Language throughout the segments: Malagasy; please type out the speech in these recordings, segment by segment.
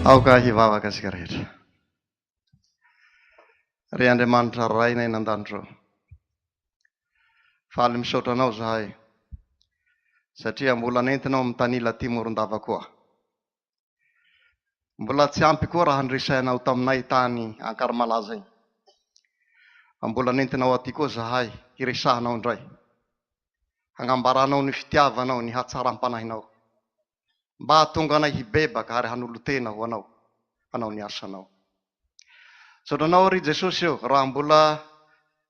Aoka hivavaka asika rehetra. Ry Andriamanitra raina eny an-danitra ao. Faly misaotra anao zahay. Satria mbola nentinao amin'ny tanila ty Morondava koa. Mbola tsy ampy koa raha andrisainao taminay tany Ankarimalaza igny. Mbola nentinao aty koa zahay hiresahanao indray. Hangambaranao ny fitiavanao, ny hatsaram-panahinao. Mba hatonga anay hibebaka ary hanolotena ho anao, hanao ny asanao. Saotranao ry Jesosy eo, raha mbola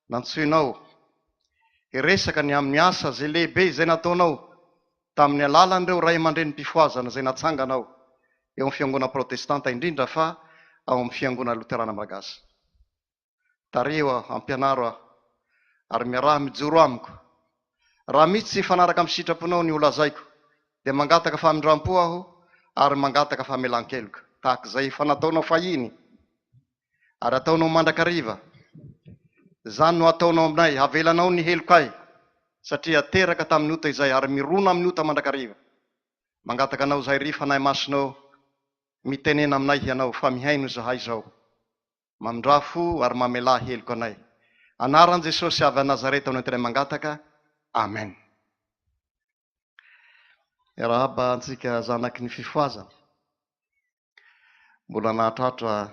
nantsoinao hiresaka ny amin'ny asa zay lehibe zay nataonao tamin'ny alalan'ireo ray aman-dreny Fifohazana zay natsanganao eo amin'ny Fiangonana Protestanta indrindra fa ao amin'ny Fiangonana Loterana Malagasy. Tareo ampianaro ary miaraha mijoro amiko. Raha misy tsy fanaraka amin'ny sitraponao ny olazaiko, dia mangataka famindram-po aho ary mangataka famelan-keloka tahaka izay fanataonao fahiny ary ataonao mandrakariva. Zany no ataonao aminay, havelanao ny helokay satria teraka tamin'ny ota izay ary mirona amin'ny ota mandrakariva. Mangataka anao zay ry fanahy masinao, mitenena aminay ianao fa mihaino zahay zao. Mamindrafo ary mamela heloko anay. Anaran Jesosy avy a Nazareta no tenay mangataka. Amen. Rahaba antsika zanaky ny Fifohazana. Mbola nahatratra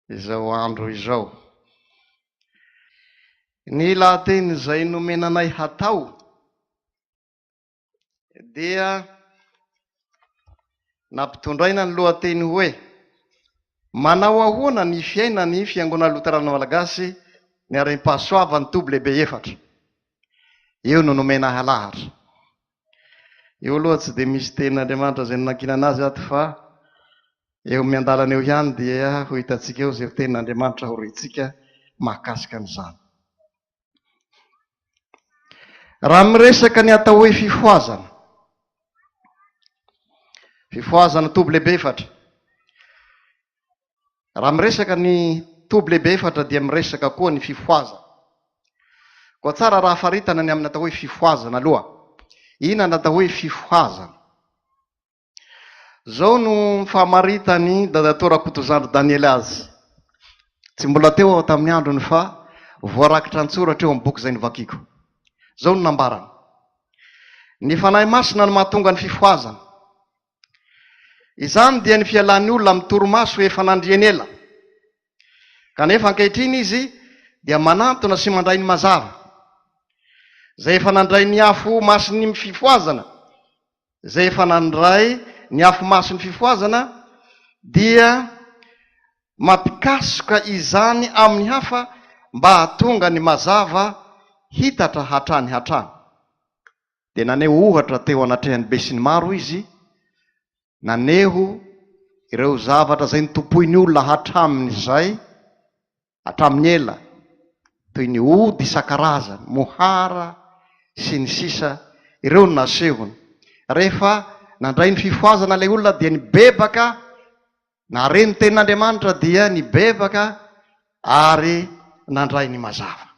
izao andro izao. Ny lahateny zay nomenanay hatao dia nampitondraina ny lohateny hoe Manao ahoana ny fiainan'ny Fiangonana Loterana Malagasy ny Harem-pahasoavan'ny Tobilehibe. Eo no nomena halahatra. Eo aloha tsy dia misy tenin'Andriamanitra zay nanakina anazy ato fa eo miandalana eo ihany dia ho hitantsika eo zay tenin'Andriamanitra ho retsika mahakasika an'izany. Raha miresaka ny atao hoe fifohazana. Fifohazana Tobilehibe. Raha miresaka ny Tobilehibe dia miresaka koa ny fifohazana. Koa tsara raha faritana ny amin'ny atao hoe fifohazana aloha. Ina natao hoe fifohazana. Zao no famaritany dadatora Kotozandro Daniel azy. Tsy mbola teo aho tamin'ny androny fa voarakitra antsoratra eo amin'ny boky izay novakiko. Zao no nambarany. Ny fanahy masina no mahatonga ny fifohazana. Izany dia ny fialan'ny olona amin'ny torimaso efa nandriany ela. Kanefa ankehitriny izy dia manantona sy mandray ny mazava. Zay efa nandray ny afo masiny fifohazana. Zay efa nandray ny afo masiny fifohazana dia mampikasoka izany amin'ny hafa mba hahatonga ny mazava hitatra hatrany. Dia naneho ohatra teo anatrehany be sy ny maro izy. Naneho ireo zavatra zay nitopoiny olona hatramin'izay, hatramin'ny ela, toy ny ody isan-karazany, mohara sy ny sisa, ireo no nasehony. Rehefa nandray ny fifohazana ilay olona dia nibebaka, na reny tenin'Andriamanitra dia nibebaka ary nandray ny mazava.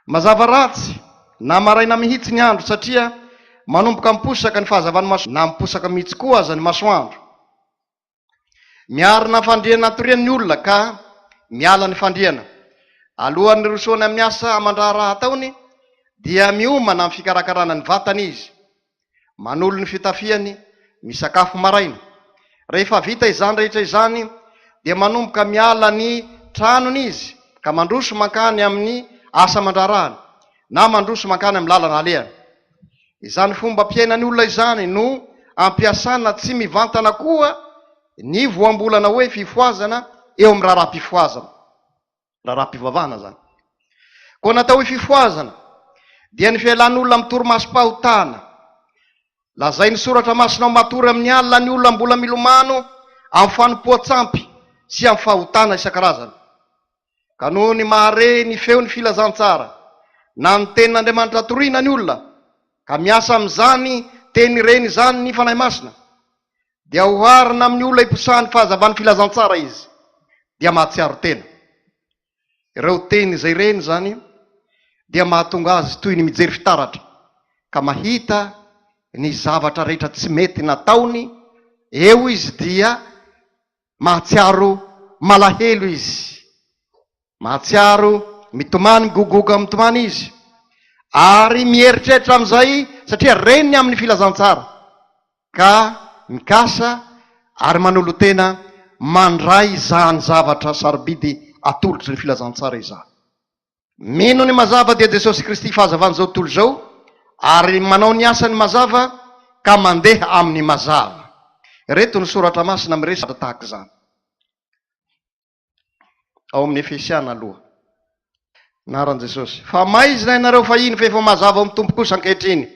Mazava ratsy, na maraina mihitsy ny andro satria manomboka miposaka ny fahazavan'ny masoandro, na miposaka mihitsy koa aza ny masoandro. Miarina fandriana natorian'ny olona ka miala ny fandriana. Alohan'ny rosoany amin'ny asa amandraha raha ataony dia miomana amin'ny fikarakarana ny vatany izy. Manolo ny fitafiany, misakafo maraina. Rehefa vita izany rehetra izany dia manomboka miala ny tranony izy ka mandroso mankany amin'ny asa amandrarahany na mandroso mankany amin'ny lalana alehany. Izany fomba piainan'ny olona izany no ampiasana tsy mivantana koa ny voambolana hoe fifohazana eo amin'ny raharaha-pifohazana. Raharaha-pivavahana zany. Koa natao hoe fifohazana dia ny fialan'ny olona amin'ny torimasom-pahotana. Lazay ny soratra masinao matory amin'ny alina ny olona mbola milomano amin'ny fanompoan-tsampy sy amin'ny fahotana isan-karazana. Ka noho ny mahare ny feo ny filazantsara na ny tenin'Andriamanitra toriana ny olona ka miasa amin'izany teny reny zany ny fanahy masina dia oharina amin'ny olona hiposahany fahazavan'ny filazantsara izy dia mahatsiaro tena. Ireo teny izay reny zany dia mahatonga azy toy ny mijery fitaratra ka mahita ny zavatra rehetra tsy mety nataony eo izy dia mahatsiaro malahelo izy, mahatsiaro mitomany, migogoga mitomany izy, ary mieritreritra amin'izay satria reniny amin'ny filazantsara, ka mikasa ary manolo tena mandray izany zavatra sarobidy atolotry ny filazantsara izany. Mino ny mazava dia Jesosy Kristy fahazavan'izao tontolo izao, ary manao ny asany mazava ka mandeha amin'ny mazava. Reto ny soratra masina miresaka tahaka izany ao amin'ny Efesiana aloha. Naran'i Jesosy: fa maizina ianareo fa iny fa efa mazava amin'ny tompo kosa ankehitriny,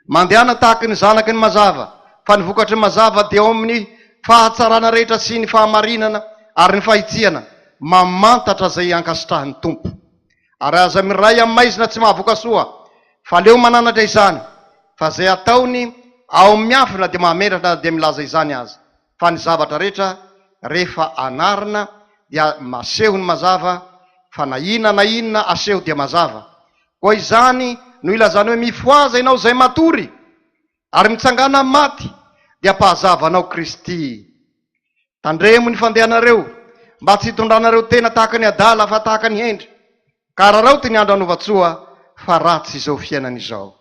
mandehana tahaka ny zanaky ny mazava, fa ny vokatry ny mazava dia ao amin'ny fahatsarana rehetra sy ny fahamarinana ary ny fahitsiana, mamantatra izay ankasitrahan'ny tompo. Ary aza miray amin'ny maizina tsy mahavoka soa, fa leo mananatra izany, fa izay ataony ao miafina dia mahametratra dia milaza izany azy. Fa ny zavatra rehetra rehefa anarina dia maseho ny mazava, fa na inona aseho dia mazava. Koa izany no ilazany hoe mifoaza ianao izay matory ary mitsangana amin'ny maty, dia pahazavanao Kristy. Tandremo ny fandehanareo mba tsy hitondranareo tena tahaka ny adala fa tahaka ny hendry, ka raharao ty ny andro anovatsoa fa ratsy izao fiainana izao.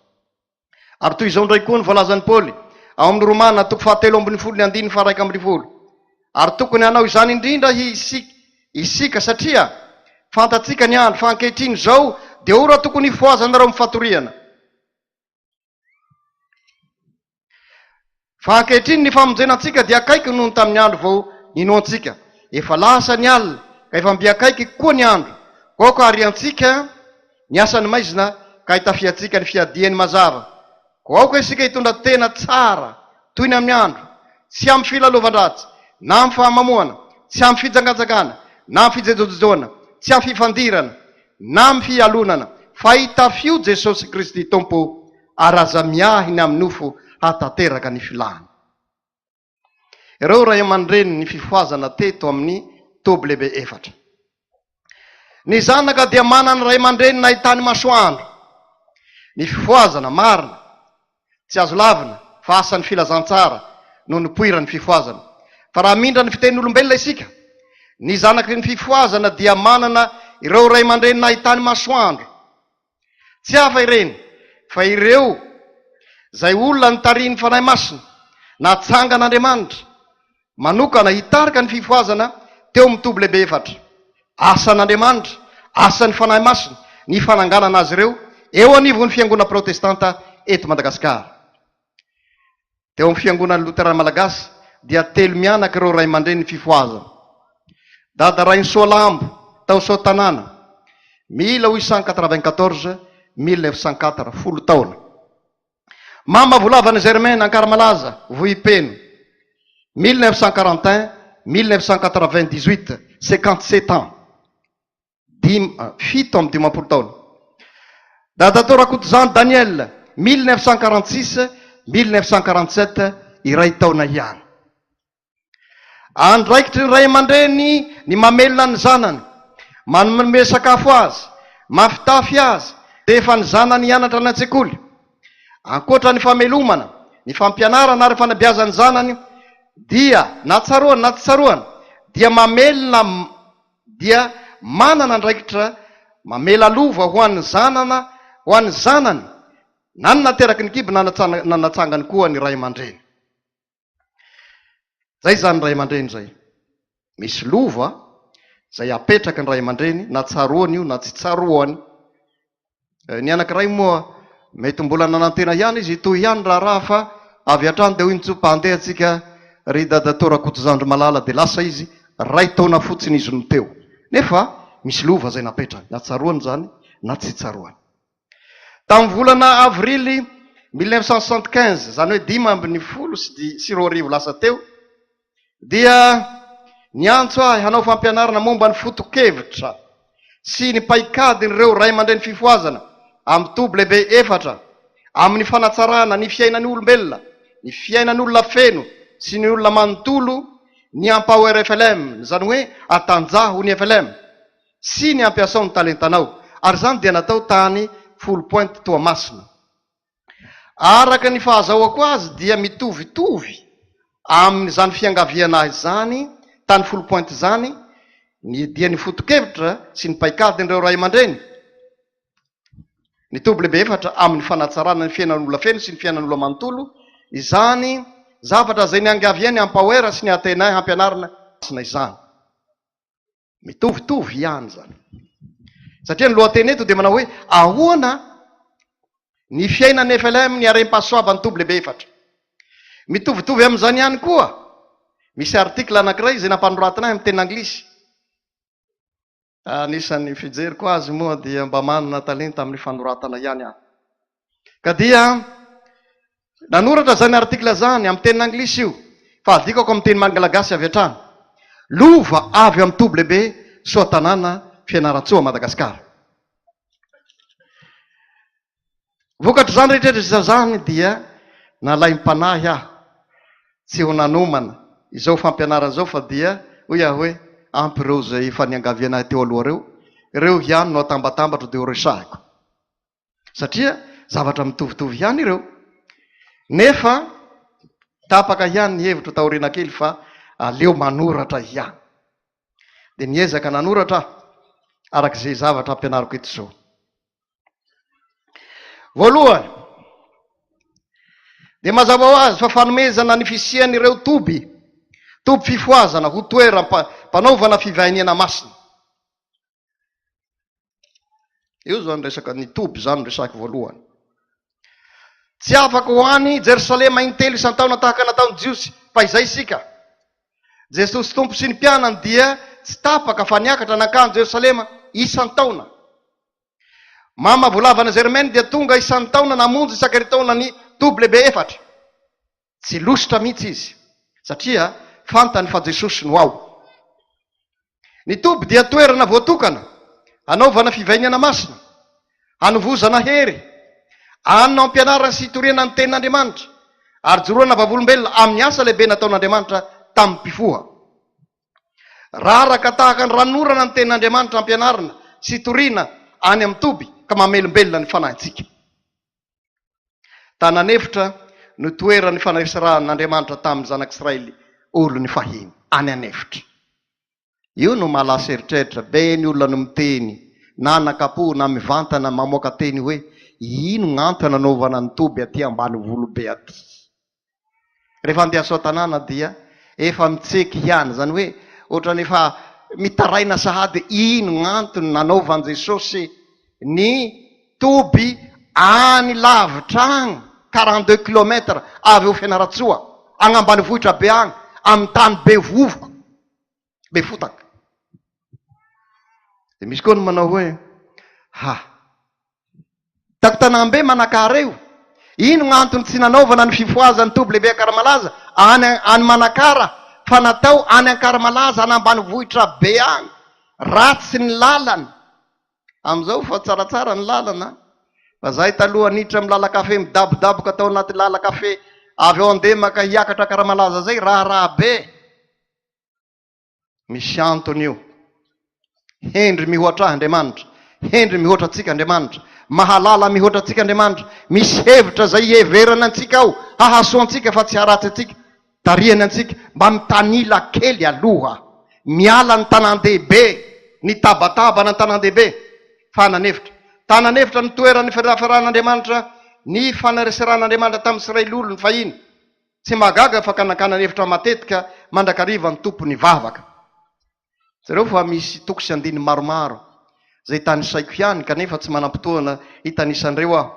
Ary toy izao ndray koa ny voalazan'ny Paoly ao amin'ny Romana 7:1-9. Ary tokony hanao izany indrindra isika satria fantatsika ny andro fa ankehitriny izao dia ora tokony hifoazanareo amin'ny fatoriana. Fa ankehitriny ny famonjenantsika dia akaiky noho ny tamin'ny andro vao ninoantsika. Efa lasa ny alina ka efa mbiakaiky koa ny andro. Koa ka ariantsika ny asany maizina ka hitafiantsika ny fiadiany mazava. Koa ka isika hitondra tena tsara toy ny amin'ny andro, tsy amin'ny filalaovan-dratsy, na amin'ny fahamamoana, tsy amin'ny fijangajakana, na amin'ny fijejojojoana, tsy amin'ny fifandirana, na amin'ny fialonana, fa hitafio Jesosy Kristy Tompo, ary aza miahiny amin'ny nofo hatateraka ny filahana. Ireo ray aman-dreny ny fifohazana teto amin'ny toby lehibe 4. Ny zanaka dia manana ray aman-dreny nahitany masoandro. Ny fifohazana marina, tsy azo lavina, fa asan'ny filazantsara no nipoirany fifohazana. Fa raha mindra ny fitenin'olombelona isika, ny zanaky ny fifohazana dia manana ireo ray aman-dreny nahitany masoandro. Tsy hafa ireny, fa ireo zay olona nitariny fanahy masina, natsangan'Andriamanitra, manokana hitarika ny fifohazana teo amin'ny toby lehibe 4. Asan'Andriamanitra, asan'ny fanahy masina, ny fananganana azy ireo eo anivon'ny Fiangonana Protestanta eto Madagasikara. Teo amin'ny Fiangonana Loterana Malagasy dia 3 mianaka ireo ray aman-dreny ny fifohazana. Dada Rainy Soalambo tao Sotanana 1894-1904, 10 taona. Mama Volavany Germaine Ankaramalaza Vohipeno 1941-1998, 57 ans, 7 taona. Dada Torakotojany Daniel 1946-1947, iray taona ihany. Andraikitry ny ray aman-dreny ny mamelona ny zanany, manome sakafo azy, mafitafy azy, dia efa ny zanany hianatra any an-tsekoly. Ankoatra ny famelomana, ny fampianarana ary fanabeazany zanany, dia natsaroany na tsy tsaroany, dia mamelona, dia manana andraikitra mamela lova ho an'ny zanana, ho an'ny zanany, na ny nateraky ny kiby na natsangany koa ny ray aman-dreny. Zay zany ray aman-dreny zay. Misy lova zay apetraky ny ray aman-dreny, na tsaroany io na tsy tsaroany. Ny anankiray moa mety mbola nanantena ihany izy, toy ihany raha fa avy atrany dia hoy nitsopa handeha antsika ry Dada Torakotojandro malala, dia lasa izy 2 taona fotsiny izy no teo. Nefa misy lova zay napetrany, na tsaroany zany na tsy tsaroany. Tamin'ny volana avrily 1975, zany hoe 5 lasa teo, dia niantso ahy hanao fampianarana momba ny foto-kevitra sy ny paikadin'ireo ray aman-dreny fifohazana amin'ny toby lehibe 4, amin'ny fanatsarana ny fiainan'ny olombelona, ny fiainan'ny olona feno sy ny olona manontolo, ny ampahoer FLM, zany hoe atanjaho ny FLM, sy ny ampiasao ny talentanao. Ary zany dia natao tany 10 pointy Toamasina. Araka ny fahazahoako azy dia mitovitovy amin'izany fiangaviana zany tany 10 point zany ny dia ny foto-kevitra sy ny paikadin'ireo ray aman-dreny ny tobilehibe efatra amin'ny fanatsarana ny fiainan'olona feno sy ny fiainan'olona manontolo izany zavatra zay ny angaviany ampahoera sy ny atena hampianarana sina izany mitovitovy ihany zany satria ny lohateny eto dia manao hoe ahoana ny fiainan'ny FLM ny harem-pahasoavan'ny tobilehibe efatra mitovitovy amin'izany ihany koa misy article anankiray izay nampanoratana amin'ny teny anglisy anisan'ny fijeriko azy moa dia mba manana talenta amin'ny fanoratana ihany aho ka dia nanoratra zany article zany amin'ny teny anglisy io fa adikako amin'ny teny malagasy avy hatrany lova avy amin'ny tobilehibe soatanana fianaratsoa Madagasikara vokatra zany rehetrrehetra zany dia nalay mpanahy aho tsy ho nanomana izao fampianarana zao fa dia hoy aho hoe ampy ireo zay efa niangaviana teo aloha ireo ihany no atambatambatra dia ho resahiko satria zavatra mitovitovy ihany ireo nefa tapaka ihany ny hevitro taoriana kely fa aleo manoratra ihany dia niezaka nanoratra arak'izay zavatra ampianariko eto zao voalohany dia mazava ho azy fa fanomezana ny fisian'ireo toby fifohazana ho toera mpanaovana fivainiana masina io zany resaka ny toby zany resaka voalohany tsy afaka ho any Jerosalema intelo isan-taona tahaka nataony Jiosy fa izay sika Jesosy tompo sy ny mpianany dia tsy tapaka fa niakatra nankany Jerosalema isan-taona mama volavana Germaine dia tonga isan-taona namonjy isan-keritaona ny tobilehibe efatra tsy lositra mihitsy izy satria fantany fa Jesosy no ao ny toby dia toerana voatokana anaovana fivainiana masina hanovozana hery anao ampianarana sy hitoriana ny tenin'Andriamanitra ary joroana vavolombelona amin'ny asa lehibe nataon'Andriamanitra tamin'ny mpifoha raraka tahaka ny ranorana ny tenin'Andriamanitra ampianarana sy hitoriana any amin'ny toby ka mamelombelona ny fanahintsika tananefitra no toerany fanahisaran'Andriamanitra tamin'ny zanak'Israely olo ny fahiny any anefitra io no mahalasa eritreritra be ny olona no miteny na nakapo na mivantana mamoaka teny hoe ino gn'antony anaovana ny toby aty ambany volobe aty rehefa andeha soatanana dia efa mitseky ihany zany hoe ohatrany efa mitaraina sahady ino gn'antony nanaovan'i Jesosy ny toby any lavitra agny 42 kilometra avy ho Fianaratsoa agny ambany vohitra be agny amin'ny tany be vovoka be fotaka de misy koa no manao hoe takotanambe manakareo ino gn'antony tsy nanaovana ny fifohazan'ny tobilehibe akaramalaza any manakara fa natao any ankaramalaza any ambany vohitra be agny ratsy ny lalana am'izao fa tsaratsara ny lalana fa zahay taloha niditra amin'ny lalakafe midabodaboka tao anaty lalakafe avy ao andemaka hiakatra akaramalaza zay raha be misy antony io hendry mihoatra Andriamanitra hendry mihoatra antsika Andriamanitra mahalala mihoatra antsika Andriamanitra misy hevitra zay heverana antsika ao hahasoa antsika fa tsy haratsy antsika tariany antsika mba mitanila kely aloha miala ny tanan-dehibe ny tabatabana ny tanan-dehibe tananefitra ny toerany firafiran'Andriamanitra ny fanareseran'Andriamanitra tamin'ny Israely olo ny fahiny tsy magaga fa kananefitra matetika mandrakariva ny tompony vavaka zareo fa misy tokosy andiny maromaro zay tany saiko ihany kanefa tsy manam-potoana hitanisan'ireo aho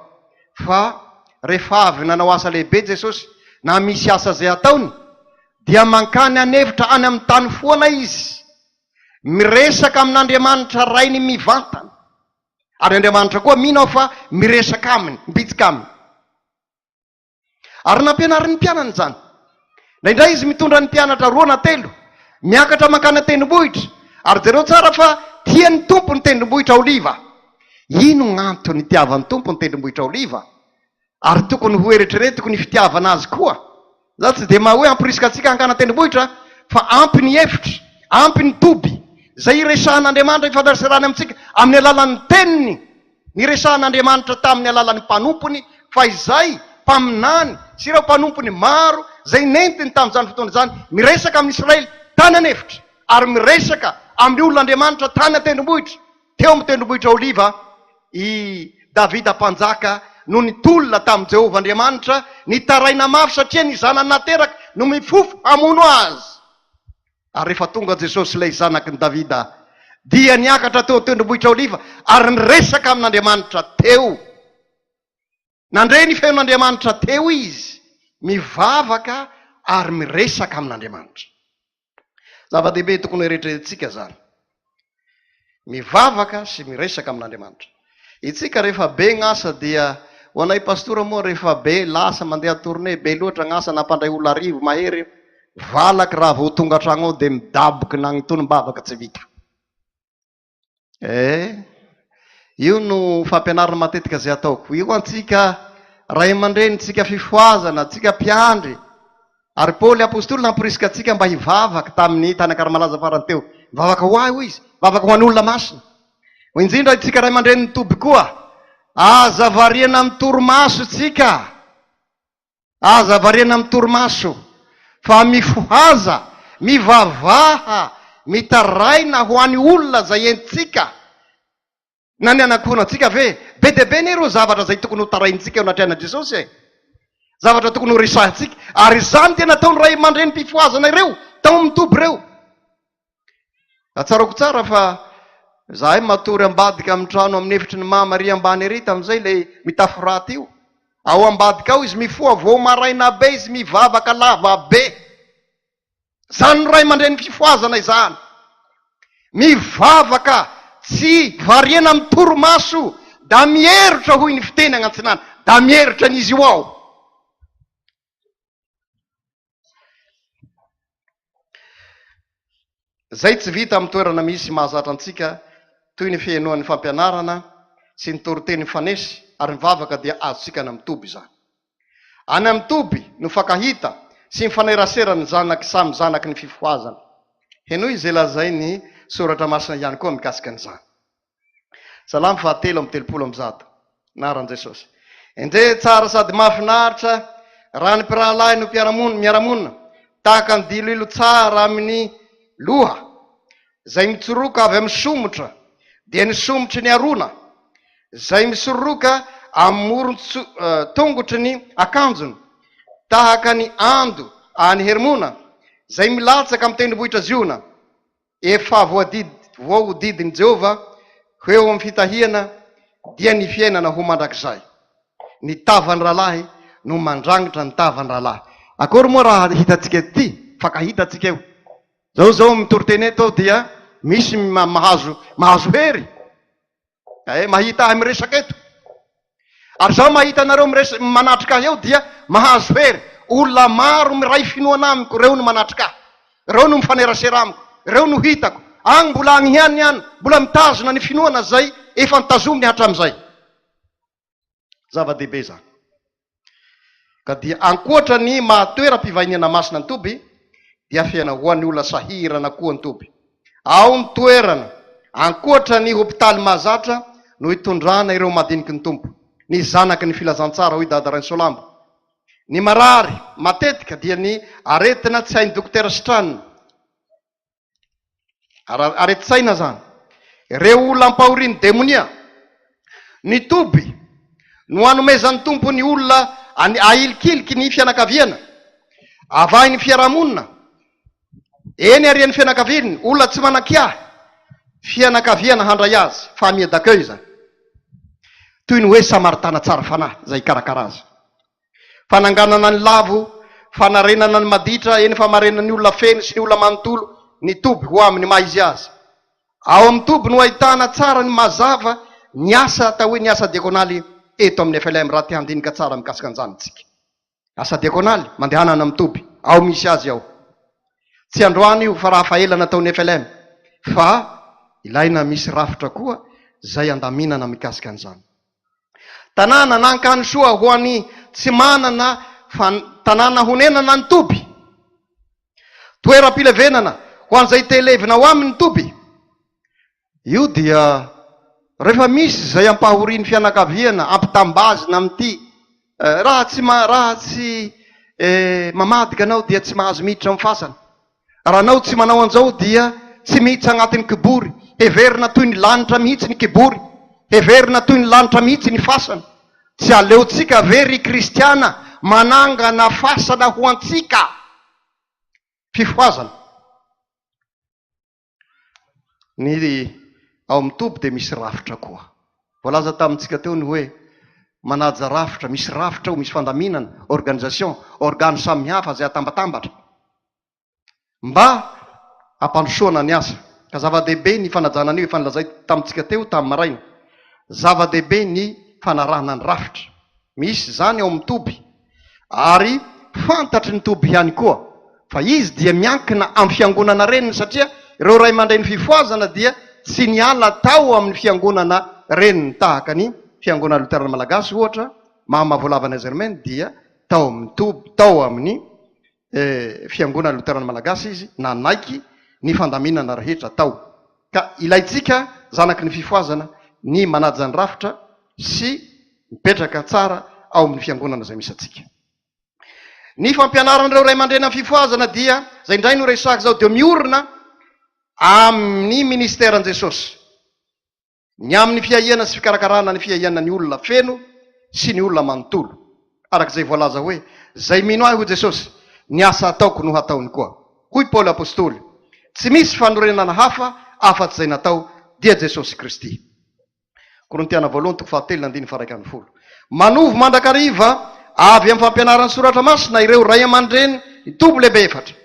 fa rehefa avy nanao asa lehibe Jesosy na misy asa zay ataony dia mankany anefitra any amin'ny tany foana izy miresaka amin'Andriamanitra rainy mivantana ary Andriamanitra koa minao fa miresaka aminy mbitsika aminy ary nampianariny mpianany zany naindray izy mitondra ny mpianatra 2 na 3 miakatra mankany tendrombohitra ary jereo tsara fa tiany tompo ny tendrombohitra oliva ino gn'antony tiavan'ny tompo ny tendrombohitra oliva ary tokony ho eritreretiko ny fitiavana azy koa za tsy de hoe ampirisika atsika hankana tendrombohitra fa ampy ny hefitra ampy ny toby zay iresahan'Andriamanitra ifandraserany amintsika amin'ny alalan'ny teniny ny resahan'Andriamanitra tamin'ny alalan'ny mpanompony fa izay mpaminany sy ireo mpanompony maro zay nentiny tamin'izany fotoana zany miresaka amin'ny Israely tany anefitra ary miresaka amin'ny olon'Andriamanitra tany an-tendrombohitra. Teo amin'ny tendrombohitra Oliva i Davida mpanjaka no nitolona tamin'i Jehovah Andriamanitra, nitaraina mafy satria ny zanany nateraka no mifofo hamono azy. Ary rehefa tonga Jesosy ilay zanaky ny Davida dia niakatra teo tendrombohitra Oliva ary niresaka amin'Andriamanitra teo. Nandre ny feon'Andriamanitra teo izy, mivavaka ary miresaka amin'Andriamanitra. Zava-dehibe tokony eritreretintsika zany. Mivavaka sy miresaka amin'Andriamanitra. Itsika rehefa be gn'asa dia ho anay pastora moa rehefa be lasa mandeha tourné be loatra gn'asa nampandray olo arivo mahery valaky raha vao tonga tragno ao dia midaboky nagnotonim-bavaka tsy vita. Io no fampianarana matetika zay ataoko. Io antsika ray aman-dreny, tsika fifohazana, tsika mpiandry. Ary Paoly apôstôly namporisika atsika mba hivavaka tamin'ny tany Karmalaza farany teo. Mivavaka ho ahy izy, mivavaka ho an'ny olona masina. Ho indrindra itsika ray aman-dreny Toby koa. Aza variana amin'ny torimaso tsika. Aza variana amin'ny torimaso. Fa mifohaza, mivavaha, mitaraina ho an'ny olona zay entsika. Na ny anakohonantsika ve be dia be ny reo zavatra zay tokony ho taraintsika eo anatrehana Jesosy e. Zavatra tokony ho resahintsika. Ary izany tena taony ray aman-dreny mpifohazana ireo, tao amin'ny Toby ireo. Atsarako tsara fa zahay matory ambadika amin'ny trano amin'ny efitry ny mama ry ambany ery tamin'izay ilay mitafy raty io. Ao ambadika ao izy mifoha vao maraina be izy mivavaka lava be. Zany no ray aman-dreny fifohazana izany. Mivavaka tsy variana amin'ny torimaso, da mieritra hoy ny fiteny agnatsinany, da mieritra n'izy io ao. Zay tsy vita amin'ny toerana misy mahazatra antsika toy ny fienoan'ny fampianarana sy ny toriteny fanesy, ary mivavaka dia azontsika any amin'ny Toby zany. Any amin'ny Toby no fakahita sy mifaneraserany zanaky samy zanaky ny fifohazana. Henoy izay lazay ny soratra masina ihany koa mikasika an'izany. Salamy 7:30 naran'i Jesosy. Indre tsara sady mahafinaritra raha ny mpirahalahy no miaramonina tahaka ny dililo tsara amin'ny loha zay mitsoroka avy amin'ny somotra dia ny somotry ny arona zay misoroka amin'ny moron-tongotry ny akanjony tahaka ny ando any Hermona zay milatsaka amin'ny tendrombohitra Ziona efa voahodidin'i Jehovah eo amin'ny fitahiana dia ny fiainana ho mandrakizay. Ny tavan'ny ralahy no mandrangitra ny tavan'ny ralahy. Akory moa raha hitatsika ty, fakahitatsika eo. Zao mitoriteny eto dia misy mahazo hery. Mahita ahy miresaka eto. Ary zao mahita anareo manatrika eo dia mahazo hery. Olona maro miray finoana amiko, reo no manatrika. Reo no mifanerasera amiko. Reo no hitako. Agny mbola agny ihany, mbola mitazona ny finoana zay efa nitazominy hatramin'izay. Zava-dehibe zany. Ka dia ankoatra ny mahatoeram-pivainiana masina ny Toby, dia fiaina ho an'ny olona sahirana koa ny Toby. Ao ny toerana ankoatra ny hopitaly mahazatra no hitondrana ireo madiniky ny tompo. Ny zanaky ny filazantsara hoy dada Raisolambo. Ny marary matetika dia ny aretina tsy hain'ny dokotera Sitranina. Areti-tsaina zany. Ireo olona ampahoriany demonia. Ny Toby no anomezan'ny tompo ny olona ailikiliky ny fianakaviana. Avahiny fiarahamonina. Eny arian'ny fianakaviany, olona tsy manan-kiahy. Fianakaviana handray azy, famille d'accueil zany. Toy ny hoe samaritana tsara fanahy, zay karakara azy. Fananganana ny lavo, fanarenana ny maditra, eny famarenana ny olona feny sy ny olona manontolo, ny Toby ho aminy maha izy azy. Ao amin'ny Toby no ahitana tsara ny mazava, ny asa atao hoe ny asa diakonaly eto amin'ny FLM, raha te handinika tsara mikasika an'izany tsika. Asa diakonaly mandehanana amin'ny Toby, ao misy azy ao. Tsy androany io fa raha fahelana ataon'ny FLM, fa ilaina misy rafitra koa zay andaminana mikasika an'izany. Tanàna nankany soa ho an'ny tsy manana tanàna honenana ny Toby. Toeram-pilevenana ho an'izay televina ho aminy Toby. Io dia rehefa misy zay ampahoriany fianakaviana, ampitambazina amin'ity raha tsy mamadika anao dia tsy mahazo miditra amin'ny fasana. Raha anao tsy manao an'izao dia tsy miditra agnatin'ny kibory. Heverina toy ny lanitra mihitsy ny kibory. Heverina toy ny lanitra mihitsy ny fasana. Tsy aleontsika very kristiana manangana fasana ho antsika. Fifohazana. Ny ao amin'ny toby dia misy rafitra koa. Voalaza tamintsika teo ny hoe manaja rafitra, misy rafitra ho misy fandaminana, organisation, organe samihafa izay atambatambatra mba ampandrosoana ny asa. Ka zava-dehibe ny fanajana an'io efa nilazay tamintsika teo tamin'ny maraina. Zava-dehibe ny fanarahana ny rafitra. Misy zany ao amin'ny toby. Ary fantatry ny toby ihany koa fa izy dia miankina amin'ny fiangonana reniny, satria ireo ray aman-dreny fifohazana dia tsy niala tao amin'ny fiangonana reniny, tahaka ny Fiangonana Loterana Malagasy ohatra, Mahamavolava Germaine dia tao amin'ny toby, tao amin'ny Fiangonana Loterana Malagasy izy nanaiky ny fandaminana rehetra tao. Ka ilaitsika zanaky ny fifohazana ny manaja ny rafitra sy mipetraka tsara ao amin'ny fiangonana izay misy atsika. Ny fampianaran'ireo ray aman-dreny amin'ny fifohazana dia zay indray no resaka zao dia miorina amin'ny ministeran Jesosy, ny amin'ny fiahiana sy fikarakarana ny fiahiana ny olona feno sy ny olona manontolo. Arak'izay voalaza hoe zay mino ahy ho Jesosy, ny asa ataoko no hataony koa. Hoy Paoly apôstôly, tsy misy fanorenana hafa afa-tsy izay natao dia Jesosy Kristy. Korintiana 2:7-9. Manovo mandrakariva avy amin'ny fampianaran'ny soratra masina ireo ray aman-dreny ny toby lehibe efatra.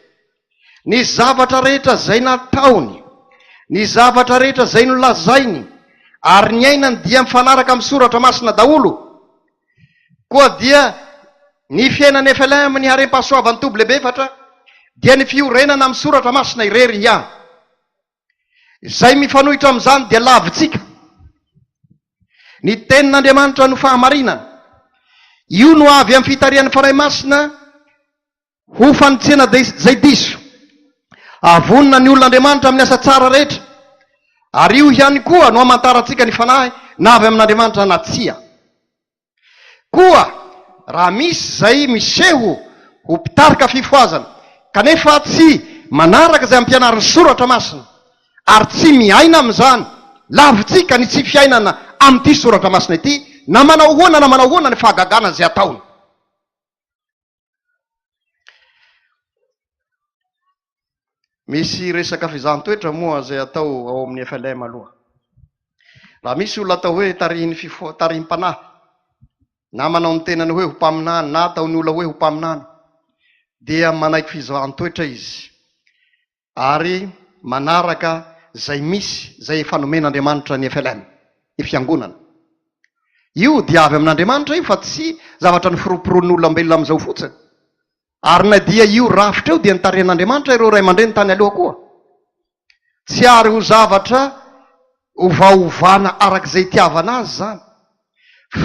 Ny zavatra rehetra zay nataony, ny zavatra rehetra zay nolazainy, ary ny ainany dia mifanaraka amin'ny soratra masina daholo. Koa dia ny fiainan'ny FLM, ny harem-pahasoavan'ny toby lehibe efatra dia ny fiorenana amin'ny soratra masina irery ihany. Izay mifanohitra amin'izany dia lavitsika. Ny tenin'Andriamanitra no fahamarinana. Io no avy amin'ny fitarian'ny fanahy masina ho fanotsena zay diso. Avonina ny olon'Andriamanitra amin'ny asa tsara rehetra. Ary io ihany koa no amantarantsika ny fanahy na avy amin'Andriamanitra na tsia. Koa raha misy zay miseho ho mpitarika fifohazana kanefa tsy manaraka izay ampianariny soratra masina ary tsy miaina amin'izany, lavitsika ny tsy fiainana amin'ity soratra masina ity, na manao ahoana ny fahagagana izay ataony. Misy resaka fizahanttoetra moa zay atao ao amin'ny FLM aloha. Raha misy olona atao hoe tarihim-panahy, na manao ny tenany hoe ho mpaminany, na ataony olona hoe ho mpaminany, dia manaiky fizahanttoetra izy ary manaraka zay misy zay fanomen'Andriamanitra ny FLM, ny fiangonana. Io dia avy amin'Andriamanitra io fa tsy zavatra ny firoporon'ny olombelona amin'izao fotsiny. Ary na dia io rafitra eo dia nitarehan'Andriamanitra ireo ray aman-dreny tany aloha koa. Tsy ary ho zavatra ovaovana arak'izay itiavana azy zany,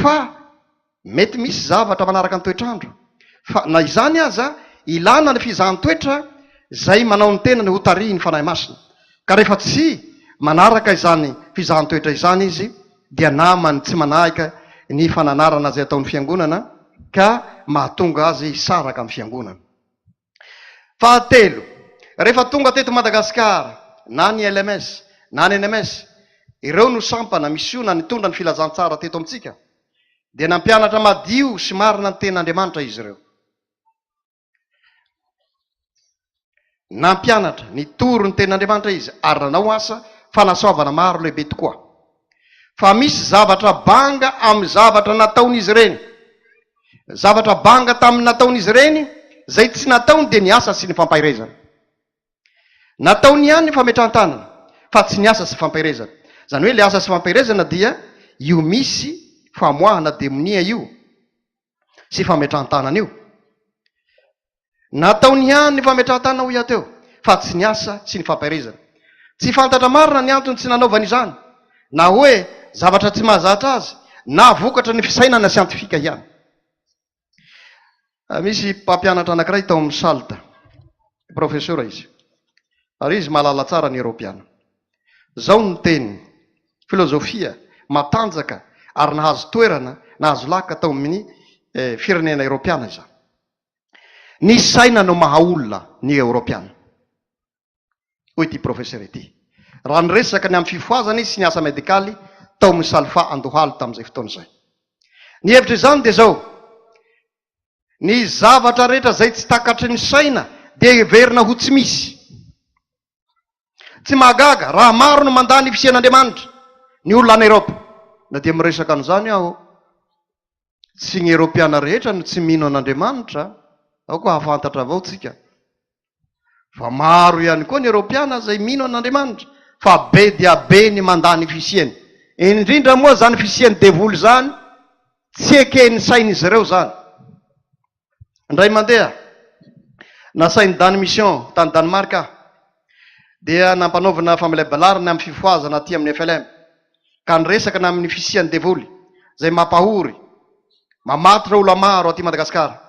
fa mety misy zavatra manaraka ny toetrandro. Fa na izany aza ilana ny fizahanttoetra zay manao ny tenany ho tarihy ny fanahy masina. Ka rehefa tsy manaraka izany fizahanttoetra izany izy dia namany tsy manahika ny fananarana zay ataon'ny fiangonana ka mahatonga azy saraka amin'ny fiangonana. Fahatelo, rehefa tonga teto Madagasikara na ny LMS na ny NMS, ireo no sampana misiona nitondra ny filazantsara teto amintsika, dia nampianatra madio sy marina ny ten'Andriamanitra izy ireo. Nampianatra nitoro ny ten'Andriamanitra izy ary nanao asa fanasoavana maro lehibe tokoa. Fa misy zavatra banga amin'ny zavatra nataon'izy ireny. Zavatra banga tamin'ny nataon'izy ireny, zay tsy nataony dia ny asa sy ny fampahirezana. Nataony ihany ny fametrahantànana, fa tsy ny asa sy fampahirezana. Zany hoe le asa sy fampahirezana dia io misy famoahana demonia io sy fametrahantànana io. Nataony ihany ny fametrahantànana ho iateo, fa tsy ny asa sy ny fampahirezana. Tsy fantatra marina ny antony tsy nanaovany izany, na hoe zavatra tsy mahazatra azy, na vokatra ny fisainana siantifika ihany. Misy mpampianatra anankiray tao amin'ny SALT, profesora izy, ary izy mahalala tsara ny Europiana. Zao ny teniny, filozofia matanjaka ary nahazo toerana, nahazo laka tao amin'ny firenena Europiana izany. Ny saina no mahaolona ny Europiana. Hoy ty professeur ity. Raha niresaka ny amin'ny fifohazana izy sy ny asa medikaly tao amin'ny salifa andohaly tamin'izay fotoana izay. Ny hevitra izany dia zao. Ny zavatra rehetra zay tsy takatry ny saina dia heverina ho tsy misy. Tsy mahagaga, raha maro no mandany fisian'Andriamanitra ny olona any Eropa. Na dia miresaka an'izany aho. Tsy ny Eropiana rehetra no tsy mino an'Andriamanitra. Ao koa hafantatra avao tsika. Fa maro ihany koa ny Eropiana zay mino an'Andriamanitra. Fa be dia be ny mandany fisiany. Indrindra moa zany fisiany devoly zany, tsy eken'ny sain'izy ireo zany. Indray mandeha, nasain'ny dany mission tany Danemarka, dia nampanaovana famelabalarina amin'ny fifohazana aty amin'ny FLM. Ka niresaka na amin'ny fisiany devoly, zay mampahory, mamaty reo olona maro aty Madagasikara.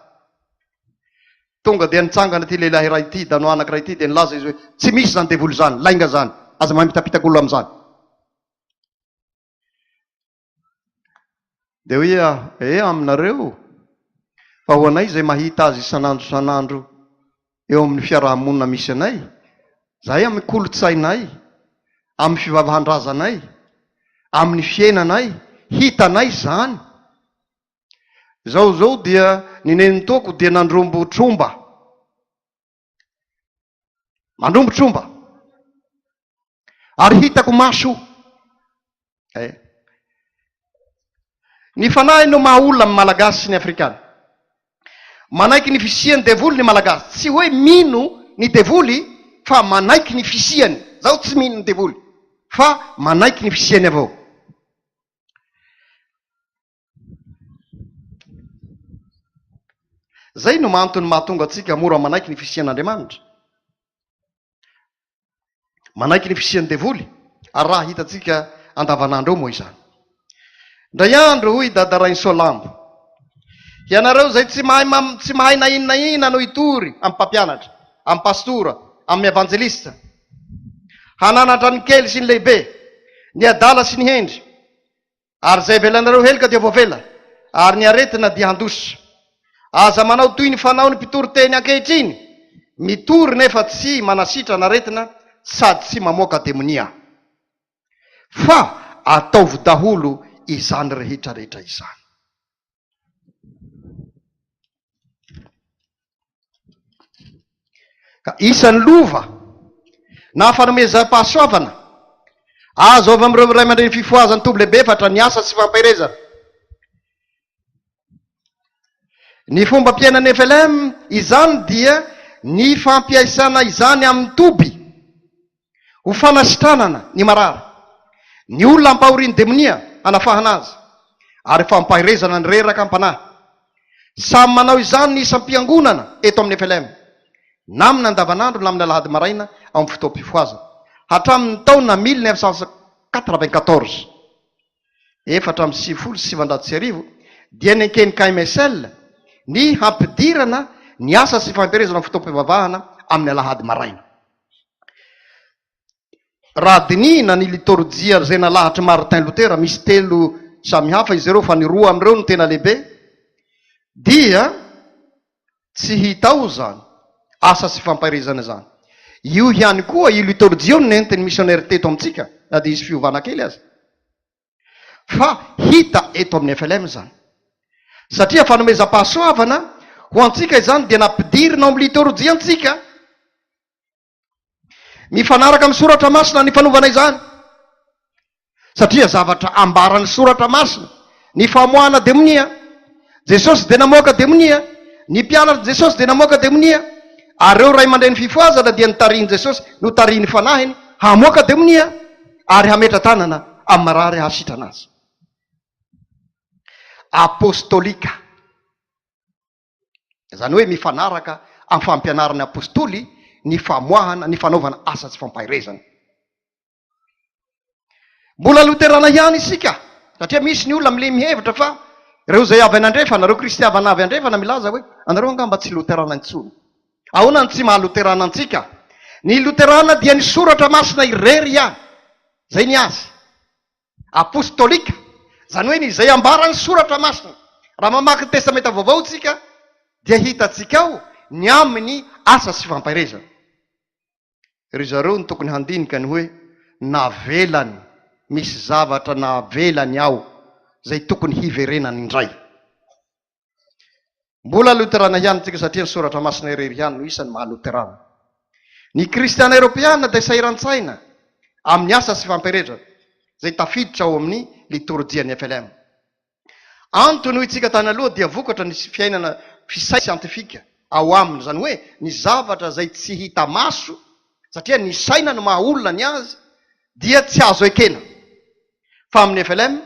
Tonga dia nitsangana ty lehilahy iray ity, danoa anankiray ity, dia nilaza izy hoe tsy misy zany devoly zany, lainga zany, aza mamitapitaka olo amin'izany. Dia hoe aminareo, fa ho anay zay mahita azy isan'andro eo amin'ny fiarahamonina misy anay, zahay amin'ny kolotsainay, amin'ny fivavahan-drazanay, amin'ny fiainanay, hitanay zany. Zao dia ny nenitoko dia nandrombo tromba. Mandrombo tromba. Ary hitako maso. Ny fanahy no mahaolona amin'ny Malagasy sy ny Afrikana. Manaiky ny fisiany devoly ny Malagasy. Tsy hoe mino ny devoly, fa manaiky ny fisiany. Zao tsy mino ny devoly, fa manaiky ny fisiany avao. Zay no maantony mahatonga atsika mora manaiky ny fisian'Andriamanitra. Manaiky ny fisiany devoly, ary raha hitatsika andavanandro eo moa izany. Ndray andro hoy dadaray Solambo, ianareo zay tsy mahay na inona no hitory amin'ny mpampianatra, amin'ny pastora, amin'ny evangelista, hananatra ny kely sy ny lehibe, ny adala sy ny hendry, ary zay velanareo helika dia voavela, ary ny aretina dia handositra. Aza manao toy ny fanao ny mpitory teny ankehitriny, mitory nefa tsy manasitra n'aretina, sady tsy mamoaka demonia. Fa ataovy daholo izany rehetra rehetra izany. Ka isan'ny lova na fanomezam-pahasoavana azo avy amin'ireo ray aman-dreny fifohazan'ny Tobilehibe fatra ny asa sy fampirezana. Ny fomba fiainan'ny FLM izany dia ny fampiaisana izany amin'ny toby ho fanasitranana ny marary. Ny olona ampahoriany demonia anafahana azy, ary fampahirezana ny reraka ampanahy. Samy manao izany ny isam-piangonana eto amin'ny FLM, na amin'ny andavanandro na amin'ny alahady maraina ao amin'ny fotoam-pifohazana. Hatramin'ny taona 1994, 1997 dia nenkeny KMSL ny hampidirana ny asa sy fampirezana fotoam-pivavahana amin'ny alahady maraina. Raha dinihina ny litorjia zay nalahatra Martin Lutera, misy 3 samihafa izy ireo fa ny 2 amin'ireo no tena lehibe, dia tsy hitao zany asa sy fampirezana zany. Io ihany koa io litorjia no nentin'ny missionnaire teto amintsika, na dia izy fiovana kely azy. Fa hita eto amin'ny FLM zany. Satria fanomezam-pahasoavana ho antsika izany dia nampidirina amin'ny litorjia antsika, mifanaraka amin'ny soratra masina ny fanaovana izany. Satria zavatra ambaran'ny soratra masina, ny famoahana demonia, Jesosy dia namoaka demonia, ny mpianatra Jesosy dia namoaka demonia, ary reo ray aman-dreny fifohazana dia nitariany Jesosy no tariany fanahiny hamoaka demonia ary hametra tanana amin'ny marary hasitrana azy. Apostolika, zany hoe mifanaraka amin'ny fampianarany apôstoly ny famoahana, ny fanaovana asa tsy fampahirezana. Mbola loterana ihany isika, satria misy ny olona amile mihevitra fa reo zay avy anandrefa, nareo kristiavana avy andrefana milaza hoe anareo angamba tsy loterana intsony. Ahoana ny tsy mahaloterana antsika? Ny loterana dia ny soratra masina irery ihany, zay ny azy. Apostolika, zany hoe izay ambarany soratra masina. Raha mamaky testamenta vaovao tsika dia hitatsika ao ny amin'ny asa sy fampairezana. Ry zareo ny tokony handinika ny hoe navelany, misy zavatra navelany ao zay tokony hiverenany indray. Mbola Loterana ihany tsika satria ny soratra masina irery ihany no isan'ny maha-Loterana. Ny kristiana Europeana dia sairan-tsaina amin'ny asa sy fampairezana zay tafiditra ao amin'ny liturjian'ny FLM. Antony hoy tsika tany aloha dia vokatra ny fiainana fisay siantifika ao aminy, zany hoe ny zavatra zay tsy hita maso satria ny saina no maha-olona ny azy dia tsy azo ekena. Fa amin'ny FLM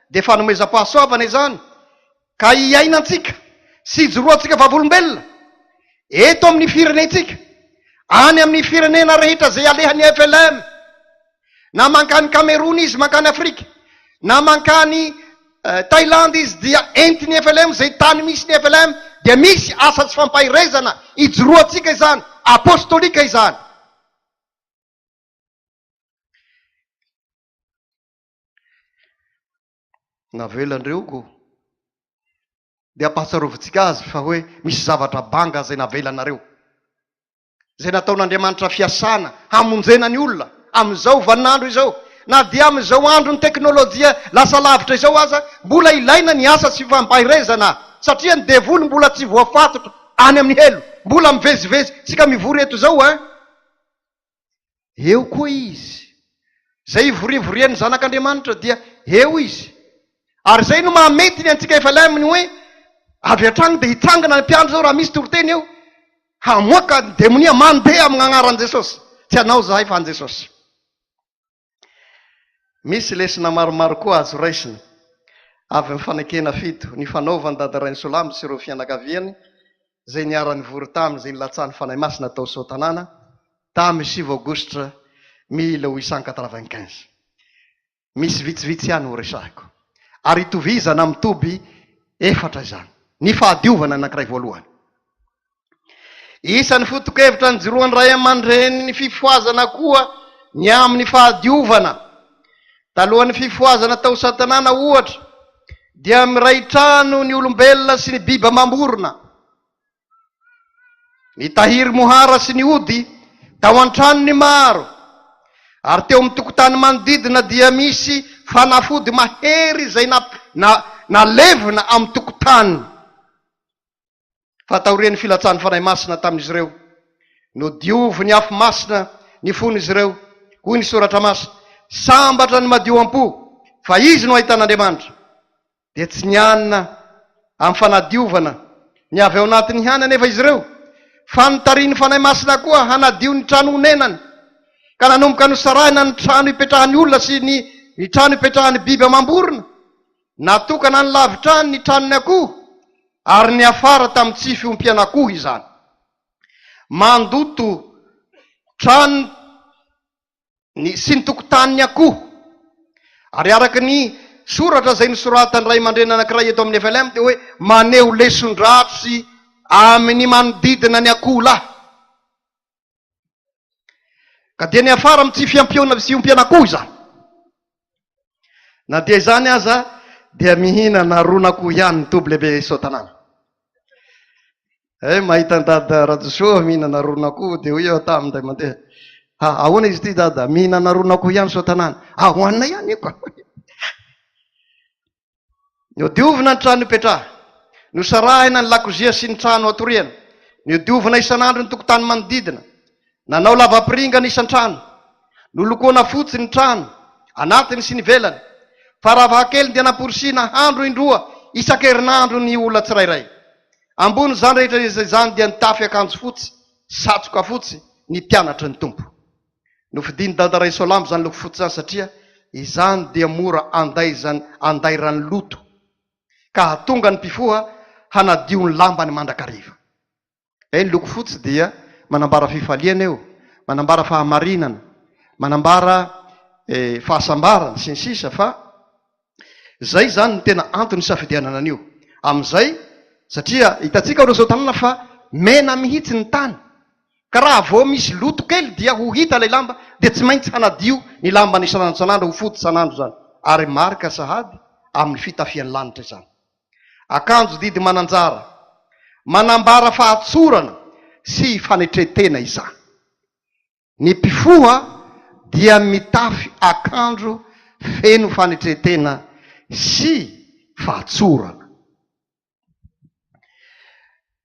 dia fanomezam-pahasoavana izany ka hiainantsika sy ijoroantsika vavolombelona eto amin'ny firenentsika, any amin'ny firenena rehetra zay alehan'ny FLM, na mankany Cameroun izy mankany Afrika, na mankany Thailand izy dia entiny FLM, zay tany misy ny FLM dia misy asa tsy fampairezana ijoroantsika izany, apostolika izany. Navelandreo ko dia ampahatsiarovitsika azy fa hoe misy zavatra banga zay navelanareo, zay nataon'Andriamanitra fiasana hamonjena ny olona amin'izao vaninandro izao, na dia amin'izao andro ny teknôlôjia lasa lavitra izao aza, mbola ilaina ny asa sy fampairezana satria ny devoly mbola tsy voafatotra any amin'ny helo, mbola mivezivezy sika mivory eto zao eo koa izy zay ivorivoreny zanak'Andriamanitra dia eo izy. Ary zay no mahamety ny antsika FLM ny hoe avy hatrany dia hitsangana ny mpiandro zao raha misy toriteny eo, hamoaka ny demonia mandeha amin'ny anaran'i Jesosy, tsy hanao zahay fa an Jesosy. Misy lesona maromaro koa azo raisina avy mifanekena fito, ny fanaovany dadaray Solamy sy ireo fianakaviany zay niara-ny vory taminy zay nilatsany fanahy masina tao Sotanana tamy 7 Aogositra 1895. Misy vitsivitsy ihany ho resahiko ary itovizana mitoby 4 izany. Ny fahadiovana anankiray voalohany, isan'ny foto-kevitra nijoroan'ny ray aman-dreny ny fifohazana koa ny amin'ny fahadiovana. Talohan'ny fifohazana tao Satanana ohatra dia miray trano ny olombelona sy ny biby mamorona, ny tahiry mohara sy ny ody tao an-trano ny maro, ary teo amin'ny tokotany manodidina dia misy fanafody mahery zay nalevina amin'ny tokotany. Fataorian'ny filatsany fanahy masina tamin'izy ireo, no diovy ny afo masina ny fon'izy ireo, hoy ny soratra masina, sambatra ny madio am-po fa izy no ahitan'Andriamanitra, dia tsy nianina amin'ny fanadiovana ny avy ao anatin'ny hany anefa izy ireo, fa nitariany fanahy masina koa hanadio ny trano honenany, ka nanomboka nosarahina ny trano ipetrahan'ny olona sy ny trano ipetrahan'ny biby amam-borona, natokana ny lavitrany ny tranony akoho ary ny afara tamin'ny tsy fiompian'akoho izany, mandoto trano sy ny tokotan'ny akoho. Ary araky ny soratra zay nisoratany ray aman-dreny anankiray eto amin'ny FLM dia hoe maneho leson-dratsy amin'ny manodidina ny akoho lahy, ka dia ny afara amin'ny tsy fiompian'akoho izany. Na dia izany aza dia mihinana ron'akoho ihany ny Tobilehibe Sotanana. Mahita ny dada Rajosoa mihinana ron'akoho dia hoy eo taminy day mandeha, ahoana izy ty dada, mihinana ron'akoho ihany Sotanana? Ahoana ihany io ka. Niodiovina ny trano ipetraha, nosarahina ny lakozia sy ny trano atoriana, niodiovina isan'andro ny tokotany manodidina, nanao lavapiringana isan-trano, nolokoana fotsy ny trano anatiny sy ny velany, fa ravahakely dia naporisina andro indroa isan-kerinandro ny olona tsirairay. Ambony zany rehetra izany dia nitafy akanjo fotsy, satroka fotsy ny mpianatra ny tompo. Nofidiny dadaray Solamy zany loko fotsy zany satria izany dia mora andairany loto, ka hatonga ny mpifoha hanadio ny lambany mandrakariva. Ny loko fotsy dia manambara fifaliana eo, manambara fahamarinana, manambara fahasambarana sy ny sisa. Fa zay zany ny tena antony safidianana an'io amin'izay, satria hitatsika reo Sotanana fa mena mihitsy ny tany, ka raha vao misy loto kely dia ho hita ilay lamba dia tsy maintsy hanadio ny lambany isanandro sanandro, ho foty sanandro zany, ary marika sahady amin'ny fitafian'ny lanitra izany. Akanjo didy mananjara, manambara fahatsorana sy fanetretena izany. Ny mpifoha dia mitafy akanjo feno fanetretena sy fahatsorana.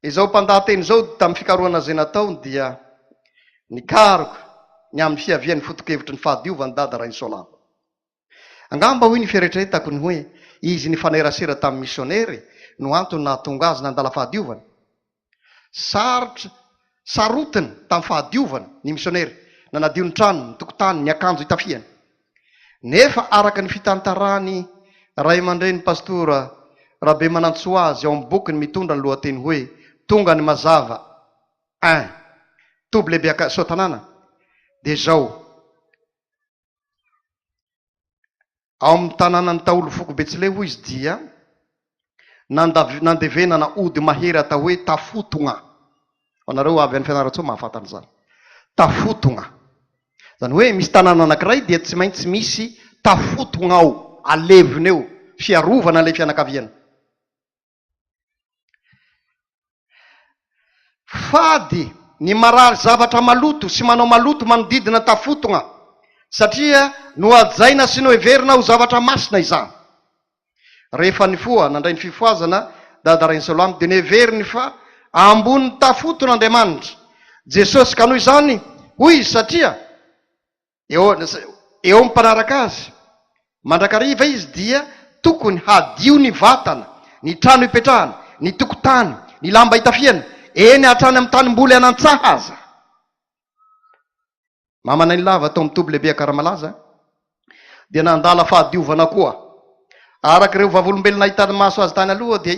Izao mpandahateny izao tamin'ny fikarohana izay nataony dia nikariko ny amin'ny fiavian'ny foto-kevitry ny fahadiovany dada Doyen SALT. Angamba hoy ny fieritreretako ny hoe izy ny fanerasera tamin'ny misionery no antony nahatonga azy nandala fahadiovana. Sarotiny tamin'ny fahadiovana ny misionery, nanadio ny tranony, ny tokotany, ny akanjo itafiany. Nefa araka ny fitantarany ray aman-dreny Pastora Rabe manantso azy ao amin'ny bokiny mitondra ny lohateny hoe tonga ny mazava 1 Tobilehibe sotanana dia zao. Ao amin'ny tanànany Taolo Foko Betsileo izy dia nandevenana ody mahery atao hoe tafotogna. Anareo avy amin'ny fianaratsoa mahafantany zany. Tafotogna. Zany hoe misy tanàna anankiray dia tsy maintsy misy tafotogna ao, aleviny eo, fiarovana ilay fianakaviana. Fady ny marary zavatra maloto sy manao maloto manodidina tafotogna, satria no ajaina sy no heverina ho zavatra masina izany. Rehefa nifoha nandray ny fifohazana dada Doyen SALT dia neveriny fa ambony tafoton'Andriamanitra Jesosy ka noho izany hoy izy, satria eo amin'ny mpanaraka azy mandrakariva izy dia tokony hadio ny vatana, ny trano hipetrahana, ny tokotany, ny lamba hitafiana, eny hatrany amin'ny tanimboly anantsaha aza. Mamanay lava atao amin'ny Tobilehibe akaramalaza dia nandala fahadiovana koa. Araka ireo vavolombelona ahitany maso azy tany aloha dia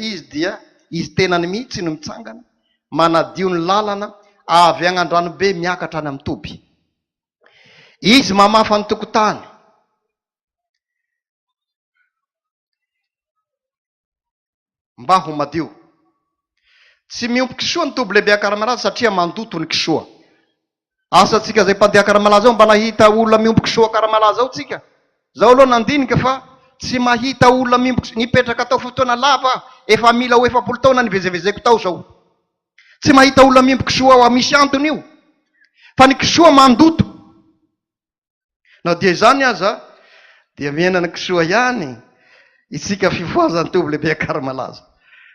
izy tenany mihitsy no mitsangana manadio ny lalana avy agn'andrano be miakatra any amin'ny toby. Izy mamafa ny tokotany, mba ho madio. Tsy miompiky soa ny Tobilehibe akaramalaza satria mandoto ny kisoa. Asatsika zay mpandeha akaramalaza ao mba nahita olona miompiky soa akaramalaza ao tsika. Zao aloha nandinika fa tsy mahita olona miompiky nipetraka tao fotoana lava, efa mila ho 40 taona nivezevezeko tao zao. Tsy mahita olona miompiky soa ao, misy antony io. Fa ny kisoa mandoto. Na dia izany aza dia miaina ny kisoa ihany isika Fifohazan'ny Tobilehibe akaramalaza.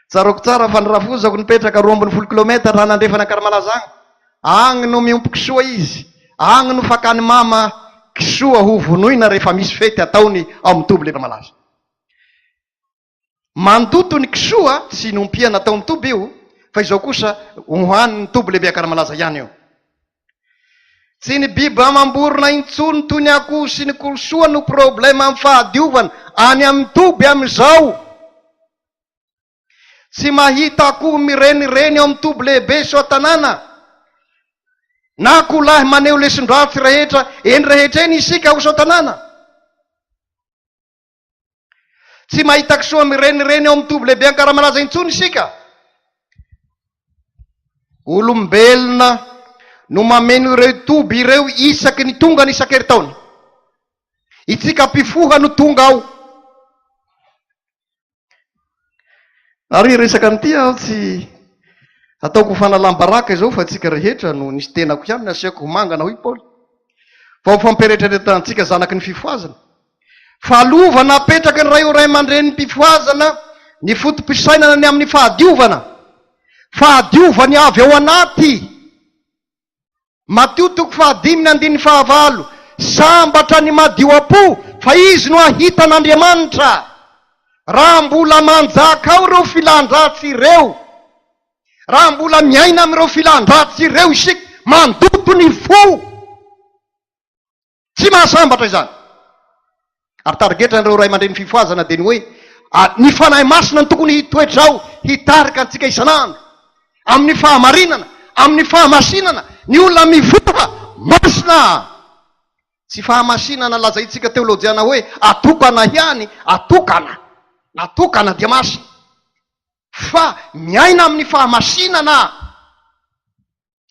Tsaroko tsara fa nirafozako nipetraka 20 kilometatra raha nandrefana akaramalaza agny no miompy kisoa izy, agny no fakany mama kisoa ho vonoina rehefa misy fety ataony ao amin'ny Tobilehibe akaramalaza. Mandoto ny kisoa tsy nompiana atao amin'ny toby io, fa izao kosa hohan'ny Tobilehibe akaramalaza ihany io. Tsy ny biby amam-borona intsony toy ny akoho sy ny kolosoa no problema amin'ny fahadiovana any amin'ny toby amin'izao. Tsy mahita akoho mirenireny ao amin'ny Tobilehibe sotanana, na kolahy maneho lesin-dratsy rehetra, eny rehetra eny isika ho sotanana. Tsy mahita kisoa mirenireny ao amin'ny Tobilehibe akaramalaza intsony isika. Olombelona no mameno ireo toby ireo isaky ny tonga ny isan-keritaony. Itsika mpifoha no tonga ao. Ary resaka an'ity aho tsy ataoko fanalam-baraka izao fa tsika rehetra no nisy tenako ihany nasiako homangana hoy Paoly. Fa ho fampirehetraretantsika zanaky ny fifohazana. Falova napetraky ny ray aman-dreny ny mpifohazana ny fotom-pisainana ny amin'ny fahadiovana. Fahadiovany avy ao anaty. Mateo 5:9 sambatra ny madio apo fa izy no ahita n'Andriamanitra. Raha mbola manjaka ao ireo filandratsy ireo, raha mbola miaina amin'ireo filandratsy ireo isika, mandoto ny fo, tsy mahasambatra izany. Ary tarigetra n'ireo ray aman-dreny fifohazana dia ny hoe ny fanahy masina ny tokony hitoetrao hitarika antsika isanandro amin'ny fahamarinana, amin'ny fahamasinana. Ny olona mifoha masina, tsy fahamasinana lazaitsika teolojiana hoe atokana ihany, natokana dia masina, fa miaina amin'ny fahamasinana,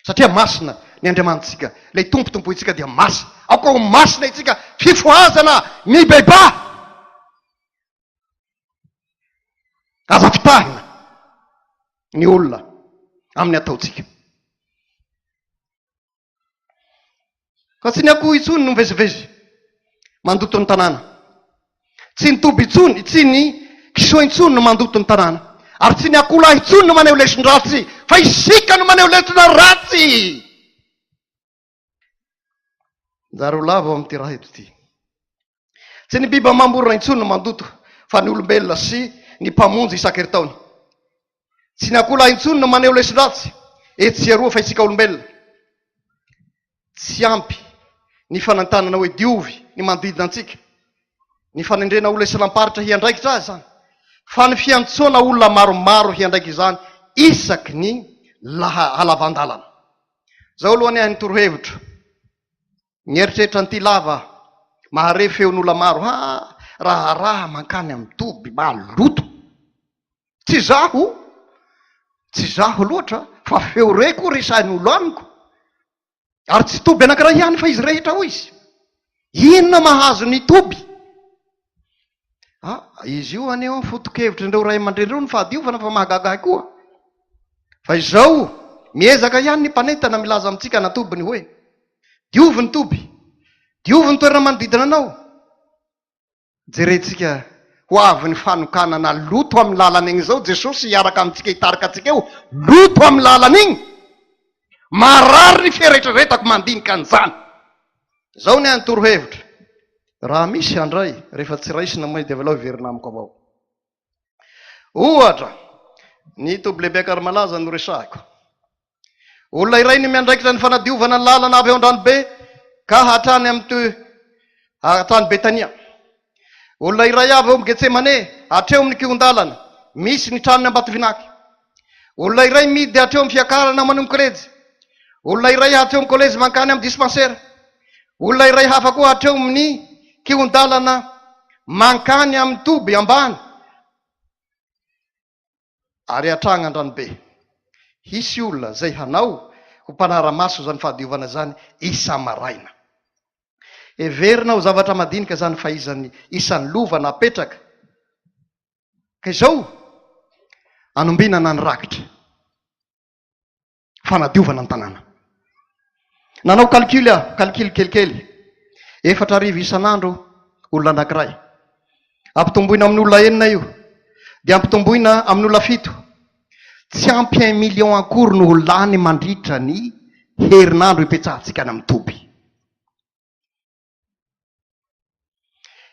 satria masina ny Andriamanitsika, ilay tompotompoitsika dia masina. Ao koa masina itsika fifohazana mibeba, aza fitahina ny olona amin'ny ataotsika. Fa tsy ny akoho itsony no mivezivezy mandoto ny tanàna. Tsy ny toby itsony, tsy ny kisoa itsony no mandoto ny tanàna. Ary tsy ny akoho lahy itsony no maneho lesin-dratsy, fa isika no maneho lesona ratsy. Zareo lava ao amin'ity raha eto ity. Tsy ny biby mamorona itsony no mandoto, fa ny olombelona sy ny mpamonjy isan-keritaony. Tsy ny akoho lahy itsony no maneho lesin-dratsy, etsy aroa fa isika olombelona. Tsy ampy ny fanantanana hoe diovy ny manodidina antsika, ny fanendrena olona isan'amparitra hiandraikitra azy zany, fa ny fiantsoana olona maromaro hiandraiky izany isaky ny halavan-dalana. Zao aloha ny torohevitro, ny eritreritra an'ity lava mahare feon'olona maro, raha mankany amin'ny toby maloto. Tsy zaho loatra, fa feo reko resahin'olo amiko. Ary tsy toby anankiray ihany fa izy rehetra hoy izy. Inona mahazo ny toby? Izy io aneo foto-kevitra ndreo ray aman-dreny reo ny fahadiovana fa mahagaga koa. Fa izao miezaka ihany ny mpanentana milaza amintsika na tobiny hoe diovy ny toby, diovy ny toerana manodidina anao. Jerentsika ho avy ny fanokanana loto amin'ny lalana iny zao Jesosy hiaraka amintsika hitarika antsika eo, loto amin'ny lalana iny. Marary ny fieretreretako mandinika an'izany. Zao ny torohevitra. Raha misy andray rehefa tsy raisina moa dia velao hiverina amiko avao. Ohatra, ny Tobilehibe malaza no resahiko. Olona iray ny miandraikitra ny fanadiovana ny lalana avy ao an-dranobe ka hatrany hatrany Betania. Olona iray avy ao Getsemane, hatreo amin'ny kion-dalana, misy ny tranony Ambatovinaky. Olona iray midy hatreo amin'ny fiakarana manomboka kolejy. Olona iray hatreo amin'ny kolejy mankany amin'ny dispensaire. Olona iray hafa koa hatreo amin'ny kion-dalana mankany amin'ny toby ambany. Ary hatrany an-dranobe. Hisy olona zay hanao ho mpanara-maso zany fahadiovana zany isa-maraina. Everina ho zavatra madinika zany fa isan'ny lova napetraka. Ka izao anombinana ny rakitra fanadiovana ny tanàna. Nanao calcul kelikely. 4,000 isan'andro olona anankiray. Ampitomboina amin'ny olona 9 io. Dia ampitomboina amin'ny olona 7. Tsy ampy 1 million akory no lany mandritra ny herinandro ipetsahantsika amin'ny toby.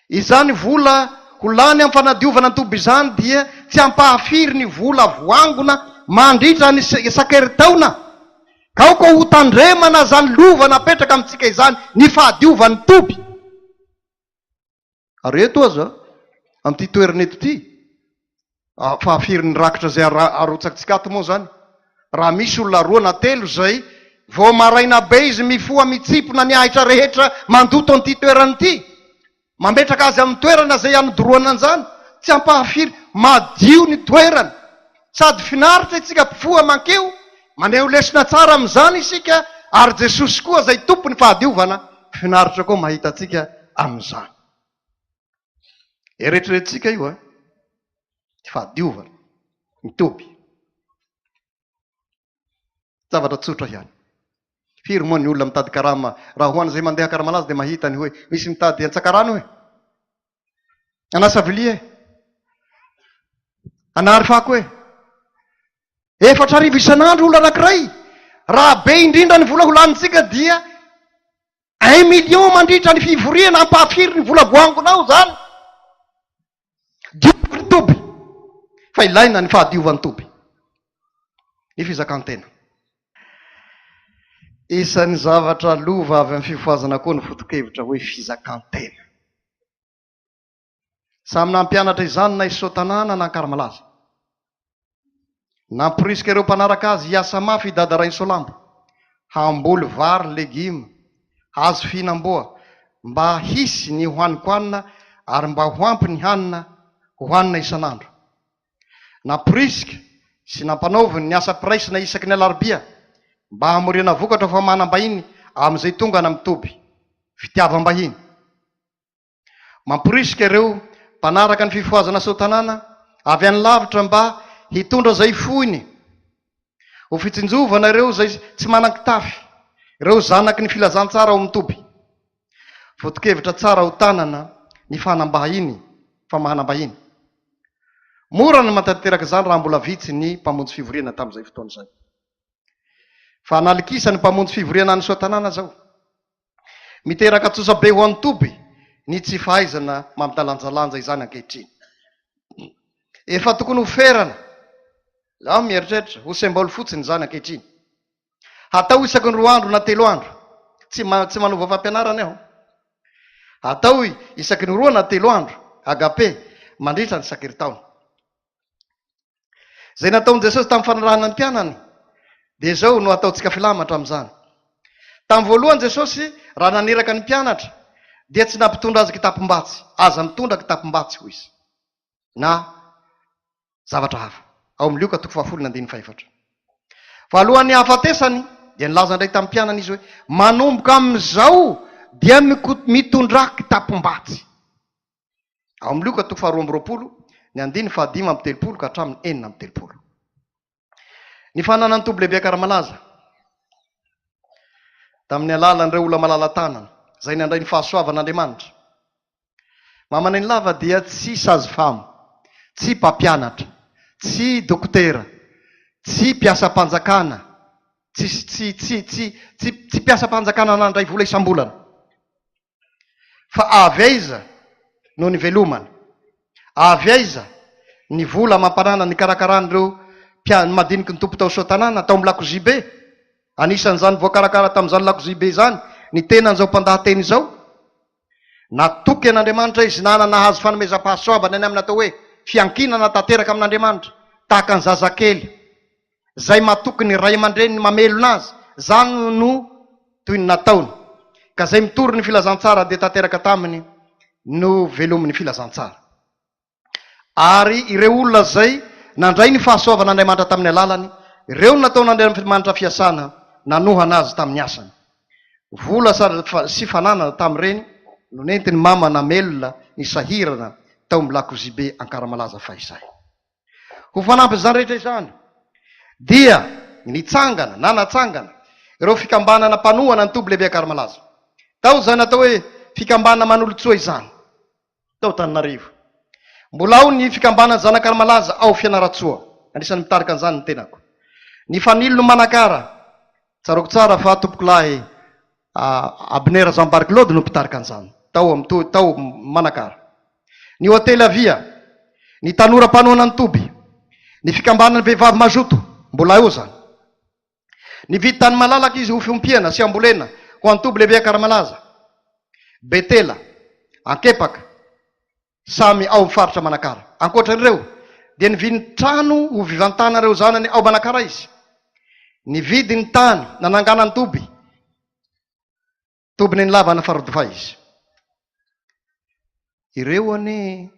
Izany vola ho lany amin'ny fanadiovana ny toby izany dia tsy ampahafiry ny vola voangona mandritra ny isan-keritaona. Ka ho tandremana zany lova napetraka amintsika izany ny fahadiovan'ny toby. Ary eto aza amin'ity toerana eto ity, fahafiry ny rakitra zay arotsakitsika ato moa zany. Raha misy olona 2 na 3 zay vao maraina be izy mifoha mitsipona ny ahitra rehetra mandoto an'ity toerana ity, mametraka azy amin'ny toerana zay anodoroana an'izany, tsy ampahafiry, madio ny toerana, sady finaritra itsika mpifoha mankeo, maneho lesona tsara amin'izany isika, ary Jesosy koa zay tompony fahadiovana finaritra koa mahita atsika amin'izany. Eretreretintsika io fahadiovana ny toby. Zavatra tsotra ihany. Firy moa ny olona mitady karama, raha hoana zay mandeha karamalaza dia mahita ny hoe misy mitady antsakarano hoe anasa vilia anary fako hoe 4,000 isan'andro olona anankiray. Raha be indrindra ny vola holanitsika dia 1 million mandritra ny fivoriana ampahafiry ny vola voangonao zany. Diovy ny toby. Fa ilaina ny fahadiovan'ny toby. Ny fizakantena. Isan'ny zavatra lova avy amin'ny fifohazana koa ny foto-kevitra hoe fizakantena. Samy nampianatra izany na isotanana na karamalaza. Namporisika ireo mpanaraka azy hiasa mafy dadarainy solambo, hamboly vary, legioma, hazo fihinam-boa, mba hisy ny hohaniko hanina ary mba ho ampy ny hanina hohanina isan'andro. Namporisika sy nampanaoviny ny asa piraisina isaky ny alarobia, mba hamoriana vokatra fa manam-bahiny amin'izay tonga amin'ny toby fitiavam-bahiny. Mamporisika ireo mpanaraka ny fifohazana sotanana avy any lavitra mba hitondra zay foiny ho fitsinjovana ireo zay tsy manan-kitafy, ireo zanaky ny filazantsara ao mitoby votokevitra tsara ho tanana ny fanambahiny famahanambahiny mora ny matanteraka zany raha mbola vitsy ny mpamonjy fivoriana tamin'izay fotoana izay fa analikisa ny mpamonjy fivoriana any soatanana zao miteraka tsosabe ho an'ny toby ny tsy fahaizana mamitalanjalanja izany ankehitriny efa tokony ho ferana zaho mieritreritra ho sembaolo fotsiny zany ankehitriny hatao isaky ny 2 andro na 3 andro tsy manova fampianarana aho atao isaky ny 2 na 3 andro agape mandritra ny sakeritaona zay nataon'i Jesosy tamin'ny fanarahana ny mpianany dia zao no ataontsika filamatra amin'izany tamin'ny voalohany Jesosy raha naneraka ny mpianatra dia tsy nampitondra azy kitapom-batsy aza mitondra kitapom-batsy ho izy na zavatra hafa ao amin'ny Luka 7:14 fa alohan'ny hafatesany dia nilaza ndray tamin'ny mpianany izy hoe manomboka amin'izao dia mitondra kitapom-batsy ao amin'ny Luka 7:20 ny 5:5 ka hatramin'ny 4:30 ny fananany Tobilehibe karamalaza tamin'ny alalan'ireo olona malala tanana zay nandray ny fahasoavan'Andriamanitra mamanay ny lava dia tsy sazy famo tsy mpampianatra tsy dokotera tsy mpiasa-panjakana tsy mpiasa-panjakana nandray vola isam-bolana fa avy aiza no ny velomana avy aiza ny vola mampanana ny karakaran'ireo madiniky ny tompo tao soatanana tao milakozy be anisan'izany voakarakara tamin'izany lakozy be zany ny tenan'izao mpandahateny izao natoky an'Andriamanitra izy nahazo fanomezam-pahasoavana any amin'ny atao hoe fiankinana tanteraka amin'Andriamanitra tahaka ny zazakely zay matoky ny ray aman-dreny ny mamelona azy zany no toy ny nataony ka zay mitory ny filazantsara dia tanteraka taminy no velomin'ny filazantsara ary ireo olona zay nandray ny fahasoavan'Andriamanitra tamin'ny alalany ireo nataon'Andriamanitra fiasana nanohana azy tamin'ny asany vola sy fananana tamin'ireny no nentiny mama namelona ny sahirana tao milakozy be ankaramalaza faizay ho fanampy zany rehetra izany dia nitsangana na natsangana ireo fikambanana mpanohana ny Tobilehibe ankaramalaza tao zany atao hoe fikambanana manolotsoa izany tao Tananarivo mbola ao ny fikambanana zanakaramalaz ao Fianaratsoa anisany mitarika an'izany ny tenako ny fanilo manakara tsaroko tsara fa tompoko lahy Abnera Zambarklod no mpitarika an'izany tao manakara ny hotely avia ny tanora mpanohana ny Toby ny fikambanana vehivavy mazoto mbola eo zany ny vidy tany malalaka izy ho fiompiana sy ambolena ho an'ny Tobilehibe ankaramalaza Betela Ankepaka samy ao mifaritra manakara ankoatran'ireo dia nividy ny trano ho vivantanareo zanany ao manakara izy nividy ny tany nanangana ny tobiny ny lava nafarodofa izy ireo ane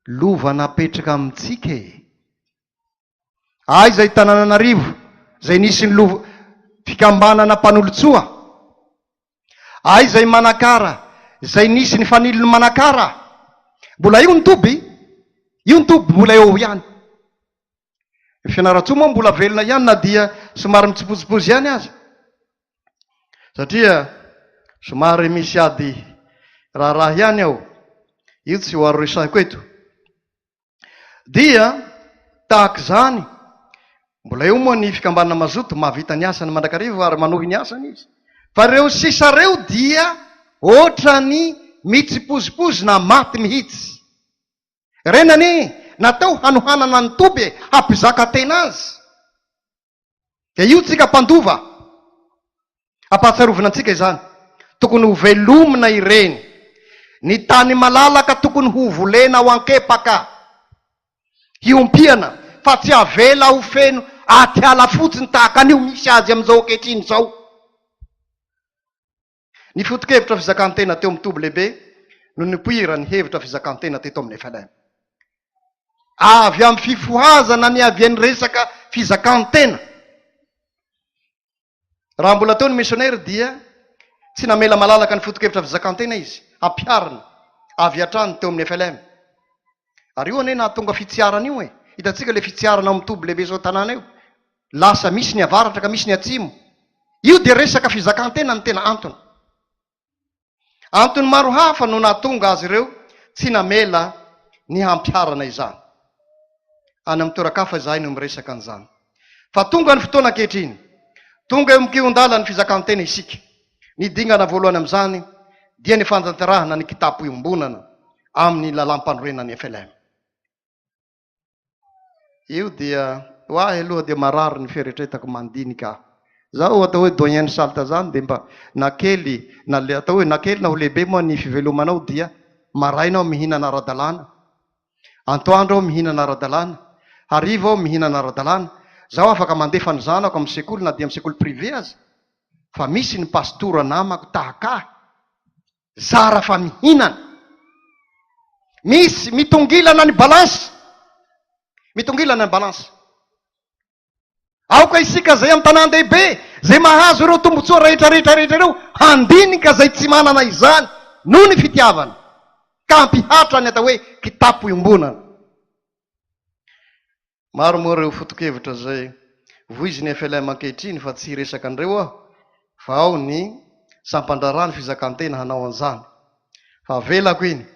lova napetraka amintsika zay Tananarivo zay nisy ny lova fikambanana mpanolotsoa zay manakara zay nisy ny fanilony manakara mbola io ny Toby mbola eo ihany Fianaratsoa moa mbola velona ihany na dia somary mitsipozipozy ihany azy satria somary misy ady raha ihany ao io tsy ho aroresahiko eto dia tahaka zany mbola eo moa ny fikambanana mazoto mahavita ny asany mandrakarivo ary manohy ny asany izy fa reo sisareo dia ohatra ny mitsipozipozy na maty mihitsy renany natao hanohanana ny Toby hampizaka tena azy dia io tsika mpandova hampahatsiarovana antsika izany tokony ho velomina ireny ny tany malalaka tokony ho volena ho ankepaka hiompiana fa tsy avela ho feno atiala fotsiny tahaka an'io misy azy amin'izao ankehitriny zao ny foto-kevitra fizakantena teo amin'ny Tobilehibe no nipoira ny hevitra fizakantena teto amin'ny FLM avy amin'ny fifohazana ny avy any resaka fizakantena raha mbola teo ny missionnaire dia tsy namela malalaka ny foto-kevitra fizakantena izy ampiarina avy atrany teo amin'ny FLM ary io ane nahatonga fitsiarana io hitantsika le fitsiarana amin'ny Tobilehibe zao tanàna eo lasa misy ny avaratra ka misy ny atsimo Io dia resaka fizakantena ny tena antony. Antony maro hafa no nahatonga azy ireo tsy namela ny hampiarana izany. Any amin'ny toerakafa izahay no miresaka an'izany. Fa tonga ny fotoana ankehitriny, tonga eo mikihondala ny fizakantena isika. Ny dingana voalohany amin'izany dia ny fantanterahana ny kitapo iombonana amin'ny lalam-panorenany FLM. Io dia hoahy aloha dia marary ny fieritretako mandinika. Zaho atao hoe Doyen SALT zany dia mba nakely atao hoe nakely na ho lehibe moa ny fivelomanao dia maraina aho mihinana ara-dalàna, antoandro aho mihinana ara-dalàna, hariva aho mihinana ara-dalàna. Zaho afaka mandefa ny zanako amin'ny sekoly na dia amin'ny sekoly privé azy. Fa misy ny pastora namako tahaka zara fa mihinana. Misy mitongilana ny balansy. Mitongilana ny balansy. Aoka isika zay amin'ny tanan-dehibe, zay mahazo ireo tombotsoa rehetrarehetra ireo, handinika zay tsy manana izany noho ny fitiavana. Ka hampihatra ny atao hoe kitapo iombonana. Maro moa ireo foto-kevitra zay voiziny FLM ankehitriny fa tsy resaka andreo aho. Fa ao ny sampandrarà ny fizakantena hanao an'izany. Fa avelako iny.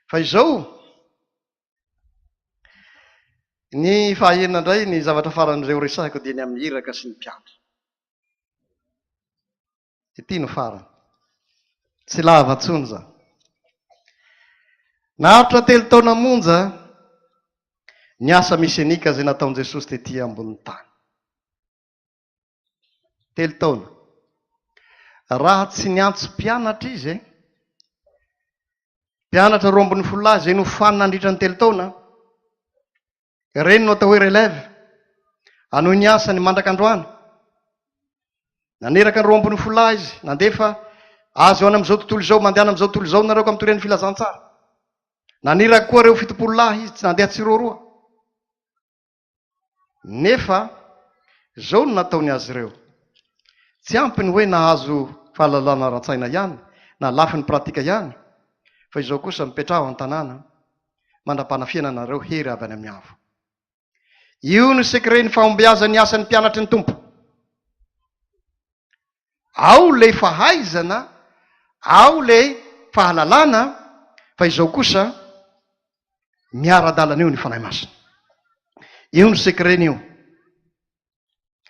Fa izao ny fahaenina indray ny zavatra faran'ireo resahako dia ny amin'ny iraka sy ny mpiandra. Ity no farany. Tsy lava tsony za. Naharitra 3 taona monja ny asa misenika zay nataon Jesosy tetỳ ambonin'ny tany. 3 taona. Raha tsy niantso mpianatra izy, mpianatra 12 zay nofanina nandritra ny 3 taona, reny no atao hoe relève, anohy ny asa ny mandrakandroany. Naneraka ny 12 izy, nandefa azo any amin'izao tontolo izao, mandehana amin'izao tontolo izao nareo amin'ny toeran'ny filazantsara. Naneraka koa reo 70 izy, tsy nandeha tsiroaroa. Nefa zao no nataony azy ireo. Tsy ampiny hoe nahazo fahalalana ara-tsaina ihany, na lafy ny pratika ihany, fa izao kosa mipetraho an-tanàna, mandra-pana fiainanareo hery avy any amin'ny avo. Io no sekre ny fahombiazan'ny asan'ny mpianatry ny tompo. Ao le fahaizana, ao le fahalalana, fa izao kosa miara-dalana io ny fanahy masina. Io no sekren'io.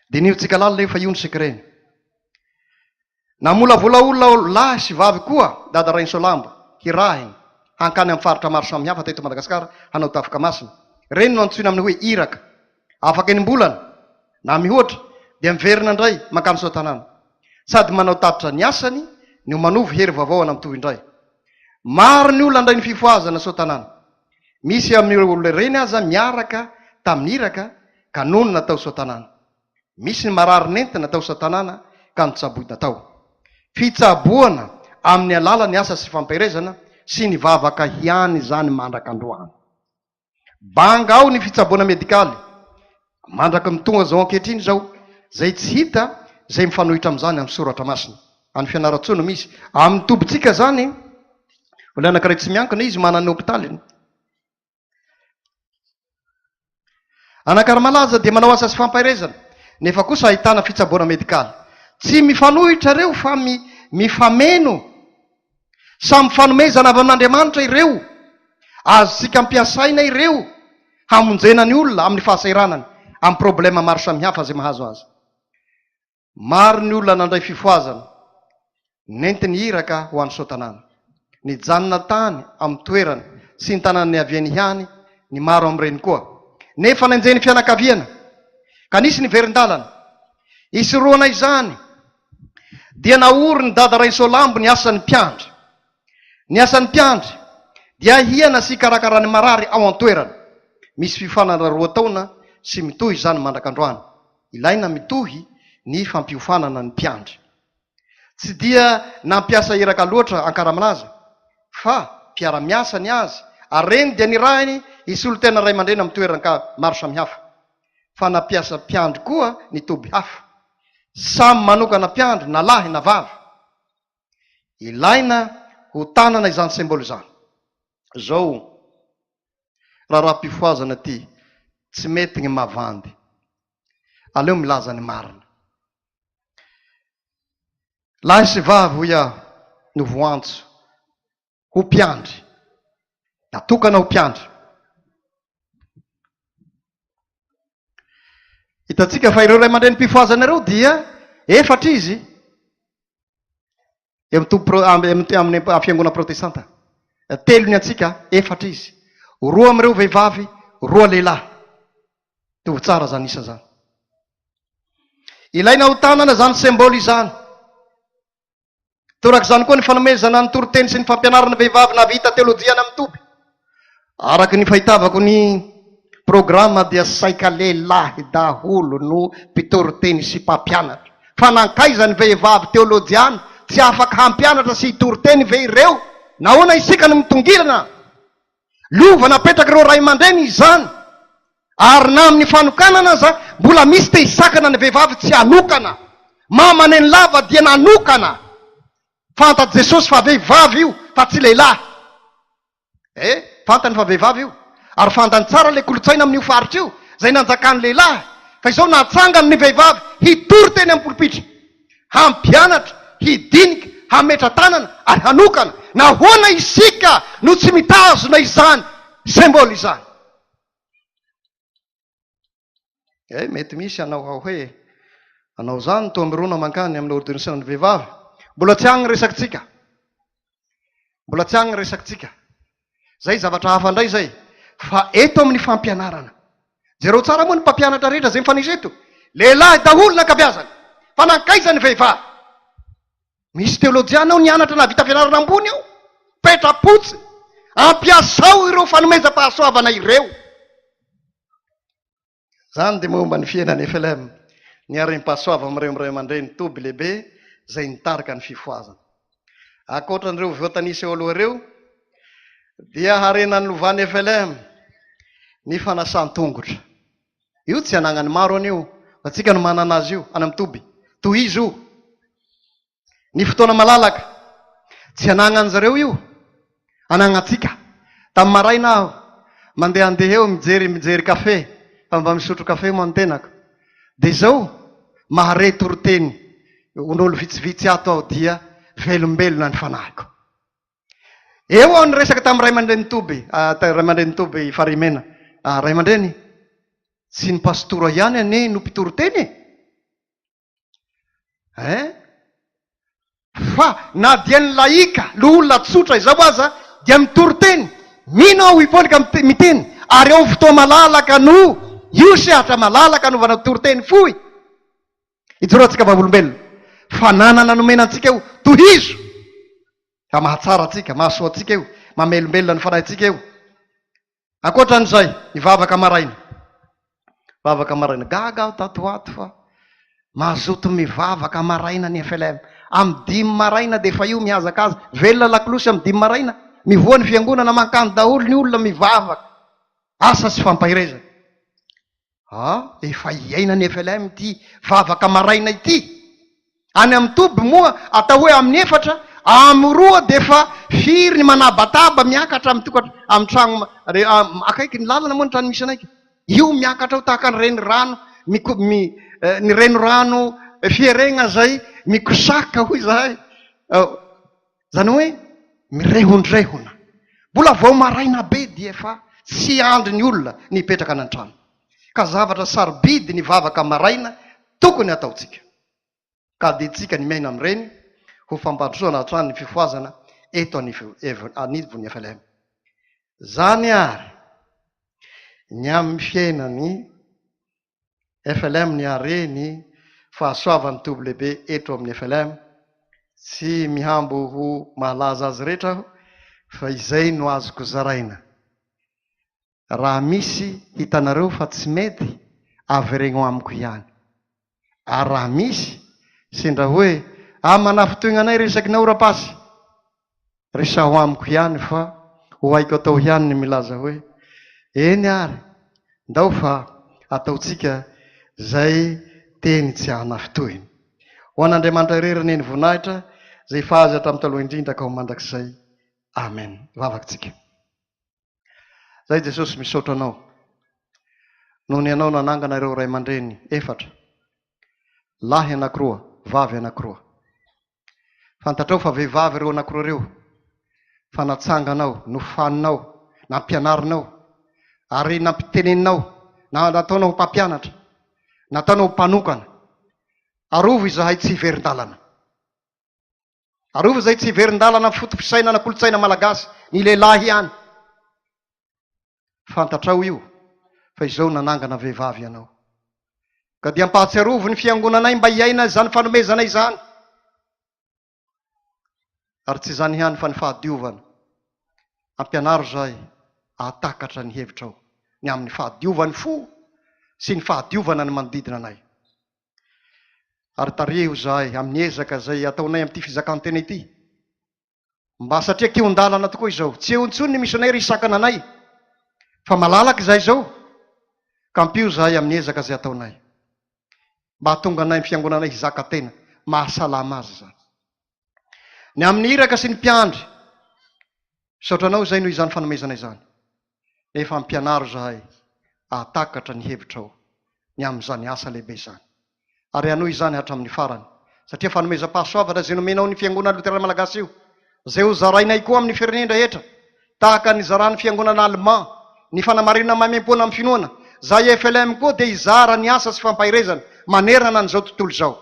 Dia nio tsika lalina io fa io no sekreny. Namola volaolona lahy sy vavy koa, dada Ray Solambo, hirahiny, hankany amin'ny faritra maro samihafa teto Madagasikara, hanao tafika masina. Reny no antsoina amin'ny hoe iraka. Afaka enim-bolana, na mihoatra, dia miverina indray makany soa tanàna. Sady manao tapitra ny asany, no manovy hery vavaoana mitovy indray. Maro ny olona andray ny fifohazana soa tanàna. Misy amin'ny olona reny aza miaraka tamin'ny iraka, ka nono natao soa tanàna. Misy ny marary nentina natao soa tanàna, ka notsaboy natao. Fitsaboana amin'ny alala ny asa sy fampiarezana sy ny vavaka hiany zany mandrakandroany. Banga ao ny fitsaboana medikaly. Mandraka mitonga zao ankehitriny zao, zay tsy hita, zay mifanohitra amin'izany amin'ny soratra masina. Any fianaratsono misy. Amin'ny tobitsika zany, olona anankiray tsy miankina izy manana hôpitaliny. Anakara-malaza dia manao asa sy fampiarezana, nefa kosa ahitana fitsaboana medikaly. Tsy mifanohitra ireo fa mifameno. Samy fanomezana avy amin'Andriamanitra ireo. Azontsika ampiasaina ireo hamonjena ny olona amin'ny fahasairanany, amin'ny problema maro samihafa zay mahazo azy. Maro ny olona nandray fifohazana, nentiny iraka ho an'ny sotanana. Ny janona tany amin'ny toerany sy ny tanànany aviany ihany, ny maro amin'ireny koa. Nefa nanjeny fianakaviana, ka nisy ny verin-dalana. Isoroana izany, dia naory ny dada Ray Solambo ny asan'ny mpiandry. Ny asan'ny mpiandry, dia hiana sy karakarany marary ao an-toerana. Misy fifanana 2 taona sy mitohy izany mandrakandroany. Ilaina mitohy ny fampiofanana ny mpiandry. Tsy dia nampiasa iraka loatra ankaramalaza, fa mpiara-miasa ny azy. Areny dia ny rahiny isolo tena ray aman-dreny amin'ny toerana ka maro samihafa. Fa nampiasa mpiandry koa ny toby hafa. Samy manokana mpiandry na lahy na vavy. Ilaina ho tanana izany symbolo izany. Zao raha-pifohazana ty tsy mety ny mavandy. Aleo milaza ny marina. lahy sy vavy hoy aho no voantso ho mpiandry, natokana ho mpiandry. Hitantsika fa ireo ray aman-dreny Fifohazana ireo dia efatra izy amin'ny fiangonana protestanta. Telo ny antsika, efatra izy. Roa amin'ireo vehivavy, roa lehilahy. Tovy tsara zany isa zany. Ilaina ho tanana zany symbole izany. Torak' izany koa ny fanomezana ny toroteny sy ny fampianarana vehivavy na vita teolojiana amin'ny Toby. Araky ny fahitavako ny programma dia saika lehilahy daholo no mpitoroteny sy mpampianatra. Fa nankaiza ny vehivavy teolojiana tsy afaka hampianatra sy hitoroteny ve ireo? Nahoana isika no mitongilana? Lova napetraka ireo ray aman-dreny izany. Ary na amin'ny fanokanana za mbola misy te hisakana ny vehivavy tsy hanokana. Mamany ny lava dia nanokana. Fantany Jesosy fa vehivavy io fa tsy lehilahy. Fantany fa vehivavy io. Ary fantany tsara le kolotsaina amin'io faritra io zay nanjakany lehilahy. Fa izao natsangany ny vehivavy hitoroteny amin'ny pulpitra, hampianatra, hidinika, hametra tanana ary hanokana. Nahoana isika no tsy mitazona izany symbole izany? Mety misy anao hoe anao zany to amirona mankany amin'ny ordonansan'ny vehivavy. Mbola tsy agny resakintsika. Mbola tsy agny resakintsika. Zay zavatra hafa indray zay. Fa eto amin'ny fampianarana. Jereo tsara moa ny mpampianatra rehetra zay mifanisy eto. Lehilahy daholo nankabeazany. Fa nankaiza ny vehivavy? Misy teolojiana ao nianatra na vita fianarana ambony ao. Petrapotsy. Ampiasao ireo fanomezam-pahasoavana ireo. Zany dia momba ny fiainan'ny FLM. Ny harem-pahasoava amin'ireo ray aman-dreny Tobilehibe zay nitarika ny Fifohazana. Akoatran'ireo voatanisy eo aloha ireo dia harenan'ny lovan'ny FLM ny fanasan-tongotra. Io tsy anagnany maro an'io. Atsika no manana azy io any amin'ny Toby. Tohizo io. Ny fotoana malalaka tsy anagnany zareo io. Anagnatsika. Tamin'ny maraina aho mandeha eo mijery kafe. Fa mba misotro kafe mo antenako. Dia izao mahare toroteny on'olo vitsivitsy ato aho dia velombelona ny fanahiko. Eo aho niresaka tamin'ny ray aman-dreny Toby, ray aman-dreny Toby Fiainan'ny. Ray aman-dreny, tsy ny pastora ihany ane no mpitoroteny. Fa na dia ny laika, olona tsotra izao aza dia mitoroteny. Mino aho hiponika miteny. Ary eo fotoa malalaka no io sehatra malalaka no vana toroteny foy. Ijoroantsika vavolombelona. Fa nanana nomenantsika eo tohizo. Ka mahatsara atsika, mahasoa atsika eo, mamelombelona ny fanahintsika eo. Ankoatran'izay, ny vavaka maraina. Vavaka maraina. Gaga aho tatoato fa mazoto mivavaka maraina ny FLM. Amin'ny 5 maraina dia fa io mihazakaza. Velona lakolosy amin'ny 5 maraina. Mivoa ny fiangonana mankany daholo ny olona mivavaka. Asa sy fampahirezana. Efa iaina ny FLM ity vavaka maraina ity. Any amin'ny Toby moa atao hoe amin'ny 4, amin'ny 2 dia fa firy ny manabataba miakatra amin'ny trano akaiky ny lalana moa ny trano misy anaiky. Io miakatra ho tahaka ny renirano, ny renorano fieregna zay mikosaka hoy zahay. Zany hoe mirehondrehona. Mbola vao maraina be dia fa tsy andry ny olona nipetraka any an-trano. Ka zavatra sarobidy ny vavaka maraina tokony ataotsika. Ka dia tsika ny miaina amin'ireny ho fampandrosoana hatrany ny Fifohazana eto anivon'ny FLM. Zany ary ny amin'ny fiainan'ny FLM ny hareny fahasoavan'ny Tobilehibe eto amin'ny FLM. Tsy mihambo ho mahalaza azy rehetra aho fa izay no azoko zaraina. Raha misy hitanareo fa tsy mety averegno amiko ihany. Ary raha misy sendra hoe manafitoina anay resaky na ora-pasy, resaho amiko ihany fa ho haiko atao ihany ny milaza hoe eny ary ndao fa ataotsika zay teny tsy hanafitoina. Ho an'Andriamanitra reriny eny voninahitra zay fahaza tamin'ny taloha indrindra ka ho mandrakizay. Amen. Vavatsika. Zay Jesosy misaotra anao. Noho ny anao nanangana ireo ray aman-dreny 4, lahy anakiroa, vavy anakiroa. Fantatrao fa vehivavy ireo anankiroa reo. Fanatsanganao, nofaninao, nampianarinao, ary nampiteneninao, nataonao mpampianatra, nataonao mpanokana. Arovo izahay tsy hiverin-dalana. Arovo izay tsy hiverin-dalana fotofisaina na kolotsaina malagasy, ny lehilahy ihany. Fantatrao io, fa izao nanangana vehivavy ianao. Ka dia ampahatsiarovo ny fiangonanay mba hiaina izany fanomezana izany. Ary tsy izany ihany fa ny fahadiovana. Ampianaro zahay ahatakatra ny hevitrao, ny amin'ny fahadiovany fo sy ny fahadiovana ny manodidina anay. Ary tareho zahay amin'ny ezaka izay ataonay amin'ity fizakantena ity. Mba satria keon-dalana tokoa izao. Tsy eo intsony ny misionera isakana anay. Fa malalaka izay izao. Kampio zahay amin'ny ezaka izay ataonay. Mba hatonga anay amin'ny fiangonanay hizaka tena. Mahasalama azy zany. Ny amin'ny iraka sy ny mpiandry. Saotranao izay noho izany fanomezana izany. Efa ampianaro zahay ahatakatra ny hevitrao ny amin'izany asa lehibe izany. Ary anoy izany hatramin'ny farany. Satria fanomezam-pahasoavana izay nomenao ny Fiangonana Loterana Malagasy io. Izay ho zarainay koa amin'ny firenena rehetra. Tahaka ny zaran'ny fiangonana Allemand, ny fanamarina mamempoana amin'ny finoana. Zahay FLM koa dia hizara ny asa sy fampahirezana manerana an'izao tontolo izao.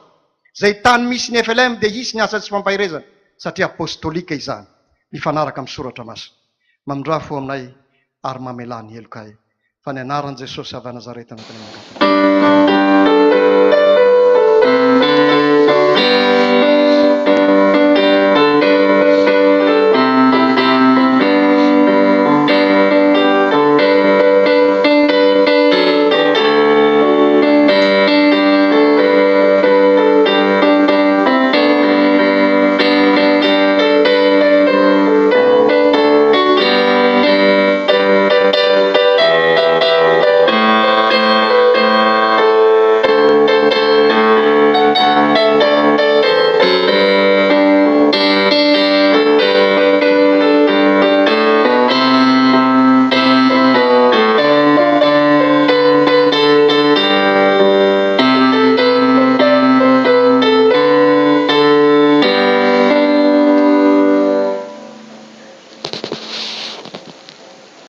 Zay tany misy ny FLM dia hisy ny asa sy fampahirezana. Satria apostolika izany. Mifanaraka amin'ny soratra masina. Mamondrafo aminay ary mamelany helokay. Fa ny anaran'i Jesosy avy Nazareta natany